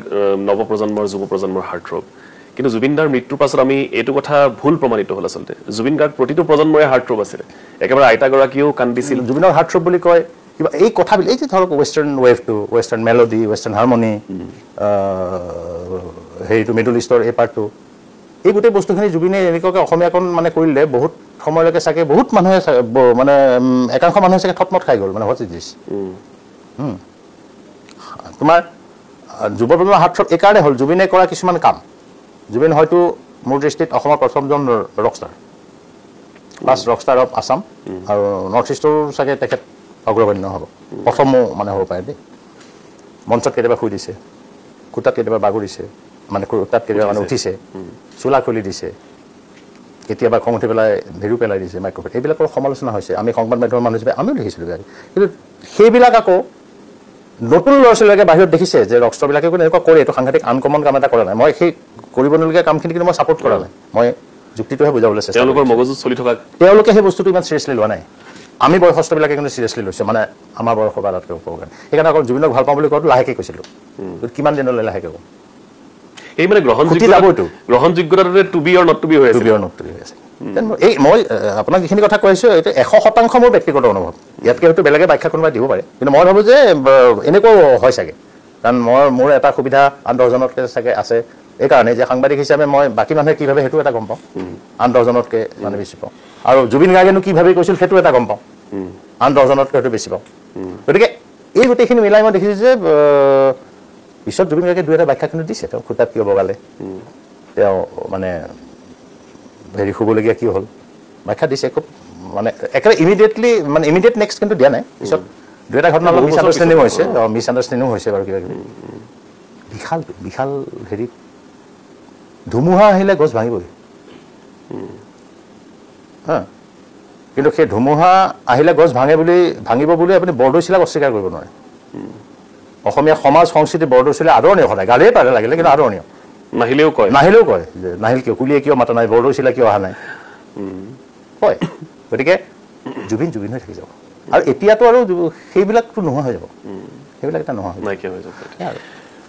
নৱপ্ৰজন্মৰ যুৱ প্ৰজন্মৰ হাৰ্টথ্ৰব কিন্তু জুবিন দাৰ মৃত্যুৰ পাছত আমি এইটো কথা ভুল প্ৰমাণিত হ'ল আচলতে জুবিন গাৰ্গ প্ৰতিটো প্ৰজন্মৰে হাৰ্টথ্ৰব আছিলে একেবাৰে আইতাগৰাকীয়েও কান্দিছিল জুবিনৰ হাৰ্টথ্ৰব বুলি কয় কিবা এই কথাবিলাক এই যে ধৰক ৱেষ্টাৰ্ণ ৱেভটো ৱেষ্টাৰ্ণ মেলোডি ৱেষ্টাৰ্ণ হাৰমনি হেৰিটো মিডল ইষ্টৰ এই পাৰ্টটো এই গোটেই বস্তুখিনি জুবিনে এনেকুৱাকৈ অসমীয়াকণ মানে কৰিলে বহুত সময়লৈকে চাগে বহুত মানুহে মানে একাংশ মানুহে চাগে থতমত খাই গ'ল মানে হোৱাট ইজ দিছ তোমাৰ যুৱ প্ৰজন্মৰ হাৰ্টথ্ৰব এইকাৰণে হ'ল জুবিনে কৰা কিছুমান কাম জুবিন হয়তো মোৰ দৃষ্টিত অসমৰ প্ৰথমজন Rockstar first Rockstar of Assam আৰু নৰ্থ ইষ্টৰ চাগে তেখেত অগ্ৰগণ্য হ'ব প্ৰথমো মানে হ'ব পাৰে দেই মঞ্চত কেতিয়াবা শুই দিছে খুটাত কেতিয়াবা বাগৰিছে মানে খুটাত কেতিয়াবা মানে উঠিছে চোলা খুলি দিছে কেতিয়াবা খং উঠি পেলাই ভেৰু পেলাই দিছে মাইক্ৰফোন এইবিলাকৰ সমালোচনা হৈছে আমি সংবাদ মাধ্যমৰ মানুহ হিচাপে আমিও দেখিছিলোঁ কিন্তু সেইবিলাক আকৌ নতুন ল'ৰা ছোৱালীবিলাকে বাহিৰত দেখিছে যে ৰকষ্টাৰবিলাকে কিন্তু এনেকুৱা কৰে এইটো সাংঘাতিক আনকমন কাম এটা কৰা নাই মই সেই কৰিবলগীয়া কামখিনি কিন্তু মই ছাপোৰ্ট কৰা নাই মই যুক্তিটোহে বুজাবলৈ চেষ্টা তেওঁলোকৰ মগজুত চলি থকা তেওঁলোকে সেই বস্তুটো ইমান চিৰিয়াছলি লোৱা নাই আমি বয়সস্থবিলাকে কিন্তু চিৰিয়াছলি লৈছোঁ মানে আমাৰ বয়সৰ বা তাতকৈ ওপৰৰ কাৰণে সেইকাৰণে অকল জুবিনক ভাল পাওঁ বুলি কোৱাটো লাহেকৈ কৈছিলোঁ কিমান দিনলৈ লাহেকৈ ক'ব এই মানে গ্ৰহণযোগ্যতাটোতে to be or not to be হৈ আছে এই মই আপোনাক যিখিনি কথা কৈছোঁ এইটো 100% মোৰ ব্যক্তিগত অনুভৱ ইয়াতকৈ হয়তো বেলেগে ব্যাখ্যা কোনোবাই দিব পাৰে কিন্তু মই ভাবোঁ যে এনেকুৱাও হয় চাগে কাৰণ মোৰ এটা সুবিধা আন 10জনতকৈ চাগে আছে এইকাৰণে যে সাংবাদিক হিচাপে মই বাকী মানুহে কি ভাবে সেইটো এটা গম পাওঁ আন 10জনতকৈ মানে বেছি পাওঁ আৰু জুবিন গাৰ্গেনো কি ভাবি কৈছিল সেইটো এটা গম পাওঁ আন 10জনতকৈ হয়তো বেছি পাওঁ গতিকে এই গোটেইখিনি মিলাই মই দেখিছোঁ যে পিছত জুবিন গাৰ্গে দুই এটা ব্যাখ্যা কিন্তু দিছে তেওঁ খুটাত কিয় বগালে তেওঁ মানে হেৰি শুবলগীয়া কি হ'ল ব্যাখ্যা দিছে খুব মানে একেবাৰে ইমিডিয়েট নেক্সট কিন্তু দিয়া নাই পিছত দুই এটা ঘটনা অলপ মিছ আণ্ডাৰষ্টেণ্ডিং হৈছে বাৰু কিবা কিবি বিশাল হেৰি ধুমুহা আহিলে গছ ভাঙিবই হা কিন্তু সেই ধুমুহা আহিলে গছ ভাঙিব বুলি আপুনি বৰদৈচিলাক অস্বীকাৰ কৰিব নোৱাৰে অসমীয়া সমাজ সংস্কৃতি বৰদৈচিলা আদৰণীয় সদায় গালিয়ে পাৰে লাগিলে কিন্তু আদৰণীয় নাহিলেও কয় যে নাহিল কিয় কুলিয়ে কিয় মাতা নাই বৰদৈচিলা কিয় অহা নাই কয় গতিকে জুবিন হৈ থাকি যাব আৰু এতিয়াতো আৰু সেইবিলাকতো নোহোৱা হৈ যাব সেইবিলাক এটা নোহোৱা নাইকিয়া হৈ যাব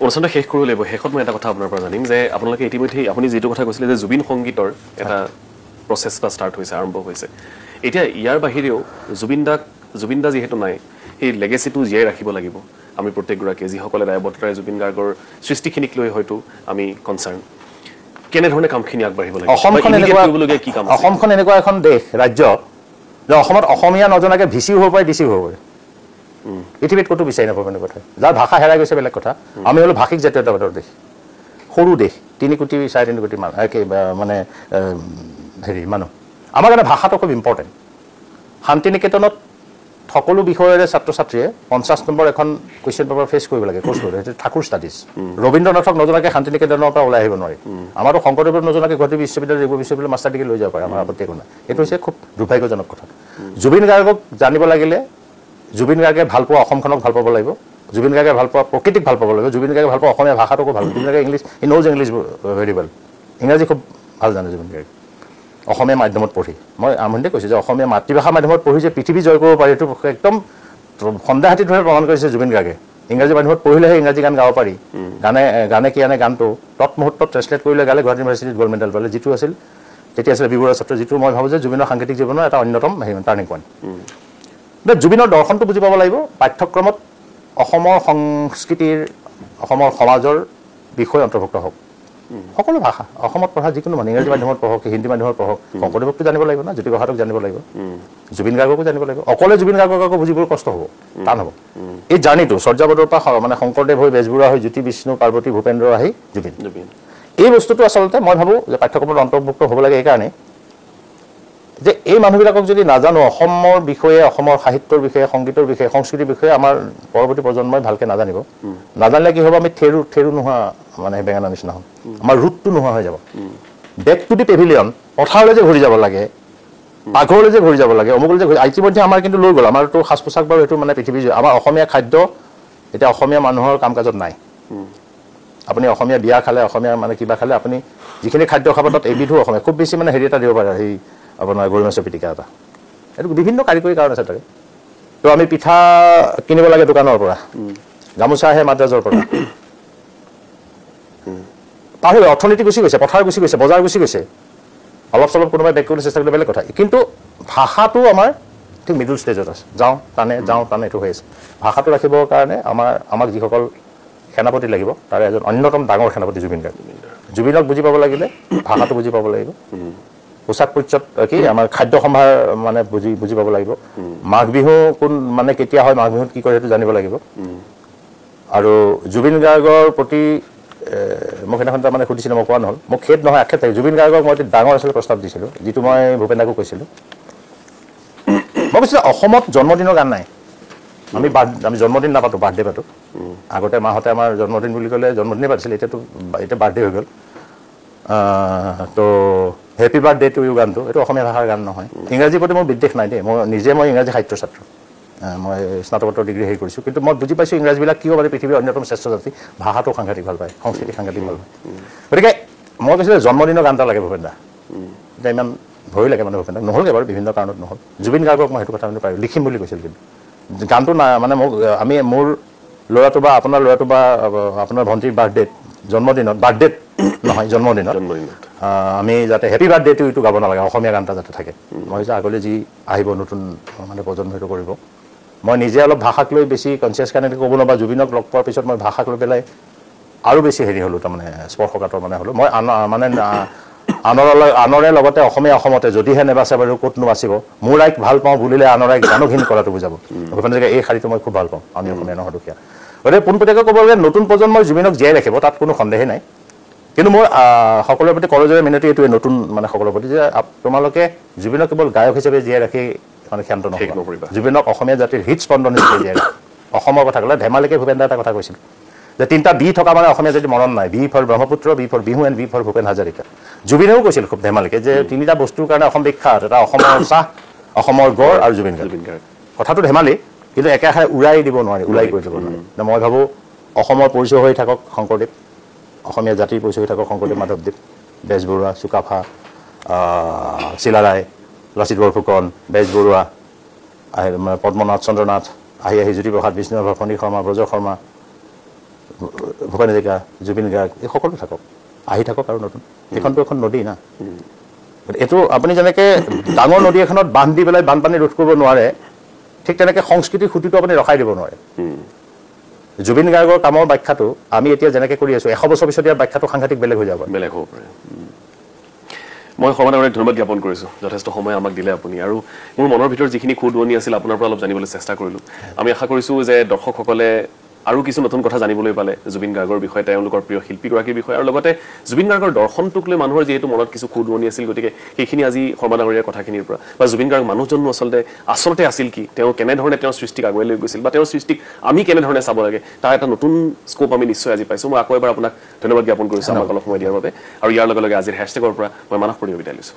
অনুষ্ঠানটো শেষ কৰিব লাগিব শেষত মই এটা কথা আপোনাৰ পৰা জানিম যে আপোনালোকে ইতিমধ্যেই আপুনি যিটো কথা কৈছিলে যে জুবিন সংগীতৰ এটা প্ৰচেষ্টা ষ্টাৰ্ট হৈছে আৰম্ভ হৈছে এতিয়া ইয়াৰ বাহিৰেও জুবিন দা যিহেতু নাই সেই লেগেচিটো জীয়াই ৰাখিব লাগিব আমি প্ৰত্যেকগৰাকীয়ে যিসকলে দায়বদ্ধতাৰে জুবিন গাৰ্গৰ সৃষ্টিখিনিক লৈ হয়তো আমি কনচাৰ্ণ কেনেধৰণে কামখিনি আগবাঢ়িব লাগিব অসমখন এনেকুৱা এখন দেশ ৰাজ্য যে অসমত অসমীয়া নজনাকৈ ভিচিও হ'ব পাৰে ডিচিও হ'ব পাৰে পৃথিৱীত ক'তো বিচাৰি নাপাব এনেকুৱা কথা যাৰ ভাষা হেৰাই গৈছে বেলেগ কথা আমি হ'লো ভাষিক জাতীয়তাবাদৰ দেশ সৰু দেশ 3 কোটি 4.5 কোটি মানে হেৰি মানুহ আমাৰ কাৰণে ভাষাটো খুব ইম্পৰ্টেণ্ট শান্তি নিকেতনত সকলো বিষয়ৰে ছাত্ৰ ছাত্ৰীয়ে 50 নম্বৰ এখন কুৱেশ্যন পেপাৰ ফেচ কৰিব লাগে কোৰ্চ কৰিব সেইটো ঠাকুৰ ষ্টাডিজ ৰবীন্দ্ৰনাথক নজনাকৈ শান্তি নিকেতনৰ পৰা ওলাই আহিব নোৱাৰি আমাৰো শংকৰদেৱক নজনাকৈ গুৱাহাটী বিশ্ববিদ্যালয় ৰেগুলাৰ বিশ্ববিদ্যালয় মাষ্টাৰ ডিগ্ৰী লৈ যাব পাৰে আমাৰ আপত্তি একো নাই এইটো হৈছে খুব দুৰ্ভাগ্যজনক কথা জুবিন গাৰ্গক জানিব লাগিলে জুবিন গাৰ্গে ভাল পোৱা অসমখনক ভাল পাব লাগিব জুবিন গাৰ্গে ভাল পোৱা প্ৰকৃতিক ভাল পাব লাগিব জুবিন গাৰ্গে ভাল পোৱা অসমীয়া ভাষাটোকো ভাল জুবিন গাৰ্গে he knows English very well ইংৰাজী খুব ভাল জানে জুবিন গাৰ্গে অসমীয়া মাধ্যমত পঢ়ি মই আৰম্ভণিতে কৈছোঁ যে অসমীয়া মাতৃভাষা মাধ্যমত পঢ়ি যে পৃথিৱী জয় কৰিব পাৰি এইটো একদম সন্দেহাতীত ধৰণে প্ৰমাণ কৰিছে জুবিন গাৰ্গে ইংৰাজী মাধ্যমত পঢ়িলেহে ইংৰাজী গান গাব পাৰি গানে কি আনে গানটো তৎমুহূৰ্তত ট্ৰেঞ্চলেট কৰিলে গালে গুৱাহাটী ইউনিভাৰ্চিটিত গ'ল্ড মেডেল পালে যিটো আছিল তেতিয়া আছিলে বিবৰুৱা ছাত্ৰ, যিটো মই ভাবোঁ যে জুবিনৰ সাংগীতিক জীৱনৰ এটা অন্যতম টাৰ্ণিং পইণ্ট। জুবিনৰ দৰ্শনটো বুজি পাব লাগিব। পাঠ্যক্ৰমত অসমৰ সংস্কৃতিৰ, অসমৰ সমাজৰ বিষয় অন্তৰ্ভুক্ত হওক। সকলো ভাষা অসমত পঢ়া যিকোনো মানুহ, ইংৰাজী মাধ্যমত পঢ়ক, হিন্দী মাধ্যমত পঢ়ক, শংকৰদেৱকতো জানিব লাগিব না, জ্যোতিপ্ৰসাদক জানিব লাগিব, জুবিন গাৰ্গকো জানিব লাগিব। অকলে জুবিন গাৰ্গক আকৌ বুজিবলৈ কষ্ট হ'ব, টান হ'ব। এই জাৰ্ণিটো চৰ্যাপদৰ পৰা মানে শংকৰদেৱ হৈ, বেজবৰুৱা হৈ, জ্যোতি, বিষ্ণু, পাৰ্বতী, ভূপেন্দ্ৰ আহি জুবিন, এই বস্তুটো আচলতে মই ভাবোঁ যে পাঠ্যক্ৰমত অন্তৰ্ভুক্ত হ'ব লাগে এইকাৰণে যে এই মানুহবিলাকক যদি নাজানো, অসমৰ বিষয়ে, অসমৰ সাহিত্যৰ বিষয়ে, সংগীতৰ বিষয়ে, সংস্কৃতিৰ বিষয়ে আমাৰ পৰৱৰ্তী প্ৰজন্মই ভালকৈ নাজানিব। নাজানিলে কি হ'ব, আমি ঠেৰু নোহোৱা মানে বেঙেনা নিচিনা হ'ম, আমাৰ ৰুটটো নোহোৱা হৈ যাব। বেক টু দি পেভিলিয়ন, পথাৰলৈ যে ঘূৰি যাব লাগে, পাকঘৰলৈ যে ঘূৰি যাব লাগে, অমুকলৈ যে ঘূৰি, ইতিমধ্যে আমাৰ কিন্তু লৈ গ'ল। আমাৰতো সাজ পোছাক বাৰু সেইটো মানে পৃথিৱীৰ, আমাৰ অসমীয়া খাদ্য এতিয়া অসমীয়া মানুহৰ কাম কাজত নাই। আপুনি অসমীয়া বিয়া খালে, অসমীয়া মানে কিবা খালে, আপুনি যিখিনি খাদ্য খাব তাত এবিধো অসমীয়া, খুব বেছি মানে হেৰি এটা দিব পাৰে, সেই আপোনাৰ গৰৈ মাছৰ পিটিকা এটা। এইটো বিভিন্ন কাৰিকৰী কাৰণ আছে তাৰে। তো আমি পিঠা কিনিব লাগে দোকানৰ পৰা, গামোচা আহে মাদ্ৰাজৰ পৰা, তাৰ অৰ্থনীতি গুচি গৈছে, পথাৰ গুচি গৈছে, বজাৰ গুচি গৈছে। অলপ চলপ কোনোবাই বেক কৰিবলৈ চেষ্টা কৰিলে বেলেগ কথা, কিন্তু ভাষাটো আমাৰ ঠিক মিডল ষ্টেজত আছে। যাওঁ টানে এইটো হৈ আছে। ভাষাটো ৰাখিবৰ কাৰণে আমাক যিসকল সেনাপতি লাগিব, তাৰে এজন অন্যতম ডাঙৰ সেনাপতি জুবিন গাৰ্গ। জুবিনক বুজি পাব লাগিলে ভাষাটো বুজি পাব লাগিব, পোচাক পৰিচ্ছদ কি আমাৰ খাদ্য সম্ভাৰ মানে বুজি পাব লাগিব, মাঘ বিহু কোন মানে কেতিয়া হয়, মাঘ বিহুত কি কৰে সেইটো জানিব লাগিব। আৰু জুবিন গাৰ্গৰ প্ৰতি মোক সেইদিনাখন তাৰমানে সুধিছিলোঁ, মই কোৱা নহ'ল, মোক খেদ নহয় আক্ষেপ থাকে। জুবিন গাৰ্গক মই এটি ডাঙৰ আচলতে প্ৰস্তাৱ দিছিলোঁ, যিটো মই ভূপেন দাকো কৈছিলোঁ। মই কৈছিলোঁ অসমত জন্মদিনৰ গান নাই, আমি জন্মদিন নাপাতো, বাৰ্থডে পাতো। আগতে মাহঁতে আমাৰ জন্মদিন বুলি ক'লে জন্মদিনেই পাতিছিলে, এতিয়া বাৰ্থডে হৈ গ'ল। তো হেপী বাৰ্থডে টু ইউ গানটো এইটো অসমীয়া ভাষাৰ গান নহয়। ইংৰাজীৰ প্ৰতি মোৰ বিদ্বেষ নাই দেই, মই ইংৰাজী সাহিত্যৰ ছাত্ৰ, মই স্নাতকোত্তৰ ডিগ্ৰী হেৰি কৰিছোঁ, কিন্তু মই বুজি পাইছোঁ ইংৰাজীবিলাক কিয় মানে পৃথিৱীৰ অন্যতম শ্ৰেষ্ঠ জাতি, ভাষাটো সাংঘাতিক ভাল পায়, সংস্কৃতি সাংঘাতিক ভাল পায়। গতিকে মই কৈছিলোঁ জন্মদিনৰ গান এটা লাগে ভূপেন দা। এতিয়া ইমান ভয় লাগে মানে ভূপেন দাক, নহ'লগৈ বাৰু বিভিন্ন কাৰণত নহ'ল। জুবিন গাৰ্গক মই সেইটো কথা মানে পাৰিলোঁ, লিখিম বুলি কৈছিল, কিন্তু গানটো নাই মানে মোৰ ল'ৰাটো বা আপোনাৰ ল'ৰাটো বা আপোনাৰ ভণ্টিৰ জন্মদিনত আমি যাতে হেপী বাৰ্থডে টু ইউটো গাব নালাগে, অসমীয়া গান এটা যাতে থাকে। মই যে আগলৈ যি আহিব নতুন মানে প্ৰজন্ম সেইটো কৰিব। মই নিজে অলপ ভাষাক লৈ বেছি কনচিয়াছ কাৰণে ক'ব নোৱাৰোঁ, বা জুবিনক লগ পোৱাৰ পিছত মই ভাষাক লৈ পেলাই আৰু বেছি হেৰি হ'লোঁ, তাৰমানে স্পৰ্শকাতৰ মানে হ'লোঁ। মই আনৰে লগতে অসমতে যদিহে নেবাচে বাৰু ক'তনো বাচিব, মোৰ আইক ভাল পাওঁ বুলিলে আনৰ আইক জানঘীন কৰাটো বুজাব। ভূপেন হাজৰিকাৰ এই শাৰীটো মই খুব ভাল পাওঁ, আমি অসমীয়া নহয় দুখীয়া। গতিকে পোনপটীয়াকৈ ক'ব গ'লে নতুন প্ৰজন্মই জুবিনক জীয়াই ৰাখিব, তাত কোনো সন্দেহেই নাই। কিন্তু মোৰ সকলোৰে প্ৰতি কৰজোৰে মিনতি এইটোৱে, নতুন মানে সকলোৰে প্ৰতি, যে তোমালোকে জুবিনক কেৱল গায়ক হিচাপে জীয়াই ৰাখি মানে ক্ষান্ত নকৰিবা, জুবিনক অসমীয়া জাতিৰ হৃদস্পন্দন হিচাপে জীয়াই ৰাখি। অসমৰ কথা ক'লে ধেমালিকে ভূপেন দাই এটা কথা কৈছিল যে 3টা বি থকা মানে অসমীয়া যদি মৰণ নাই, B for Brahmaputra, B for Bihu and B for Bhupen Hazarika. জুবিনেও কৈছিল খুব ধেমালিকে যে 3টা বস্তুৰ কাৰণে অসম বিখ্যাত, এটা অসমৰ চাহ, অসমৰ গড় আৰু জুবিন গাৰ্গ। কথাটো ধেমালি, কিন্তু একেষাৰে উৰাই দিব নোৱাৰি, ওলাই কৰি দিব নোৱাৰি। মই ভাবোঁ অসমৰ পৰিচয় হৈ থাকক শংকৰদেৱ, অসমীয়া জাতিৰ পৰিচয় হৈ থাকক শংকৰদেৱ, মাধৱদেৱ, বেজবৰুৱা, চুকাফা, চিলাৰায়, লাচিত বৰফুকন, বেজবৰুৱা, পদ্মনাথ, চন্দ্ৰনাথ, আহি জ্যোতিপ্ৰসাদ, বিষ্ণুৰাভা, ফণী শৰ্মা, ব্ৰজ শৰ্মা, ভূপেন হাজৰিকা, জুবিন গাৰ্গ, এই সকলো থাকক, আহি থাকক। আৰু নতুন এইখনটো এখন নদী না, এইটো আপুনি যেনেকৈ ডাঙৰ নদী এখনত বান্ধ দি পেলাই বানপানী ৰোধ কৰিব নোৱাৰে, ঠিক তেনেকৈ সংস্কৃতিৰ খুঁটিটো আপুনি ৰখাই দিব নোৱাৰে। জুবিন গাৰ্গৰ কামৰ ব্যাখ্যাটো আমি এতিয়া যেনেকৈ কৰি আছোঁ, 100 বছৰ পিছত ইয়াৰ ব্যাখ্যাটো সাংঘাতিক বেলেগ হৈ যাব পাৰে। মই সমানে ধন্যবাদ জ্ঞাপন কৰিছোঁ, যথেষ্ট সময় আমাক দিলে আপুনি। আৰু মোৰ মনৰ ভিতৰত যিখিনি খুদুৱনি আছিল আপোনাৰ পৰা অলপ জানিবলৈ চেষ্টা কৰিলোঁ। আমি আশা কৰিছোঁ যে দৰ্শকসকলে আৰু কিছু নতুন কথা জানিবলৈ পালে জুবিন গাৰ্গৰ বিষয়ে, তেওঁলোকৰ প্ৰিয় শিল্পীগৰাকীৰ বিষয়ে, আৰু লগতে জুবিন গাৰ্গৰ দৰ্শনটোক লৈ মানুহৰ যিহেতু মনত কিছু খুদুৱনি আছিল, গতিকে সেইখিনি আজি শৰ্মা ডাঙৰীয়াৰ কথাখিনিৰ পৰা, বা জুবিন গাৰ্গ মানুহজনো আচলতে আছিল কি, তেওঁ কেনেধৰণে তেওঁৰ সৃষ্টিক আগুৱাই লৈ গৈছিল, বা তেওঁৰ সৃষ্টিক আমি কেনেধৰণে চাব লাগে, তাৰ এটা নতুন স্কোপ আমি নিশ্চয় আজি পাইছোঁ। মই আকৌ এবাৰ আপোনাক ধন্যবাদ জ্ঞাপন কৰিছোঁ আমাক অলপ সময় দিয়াৰ বাবে। আৰু ইয়াৰ লগে লগে আজিৰ হেশ্বটেগৰ পৰা মই মানস পৰিণয় বিদায় লৈছোঁ।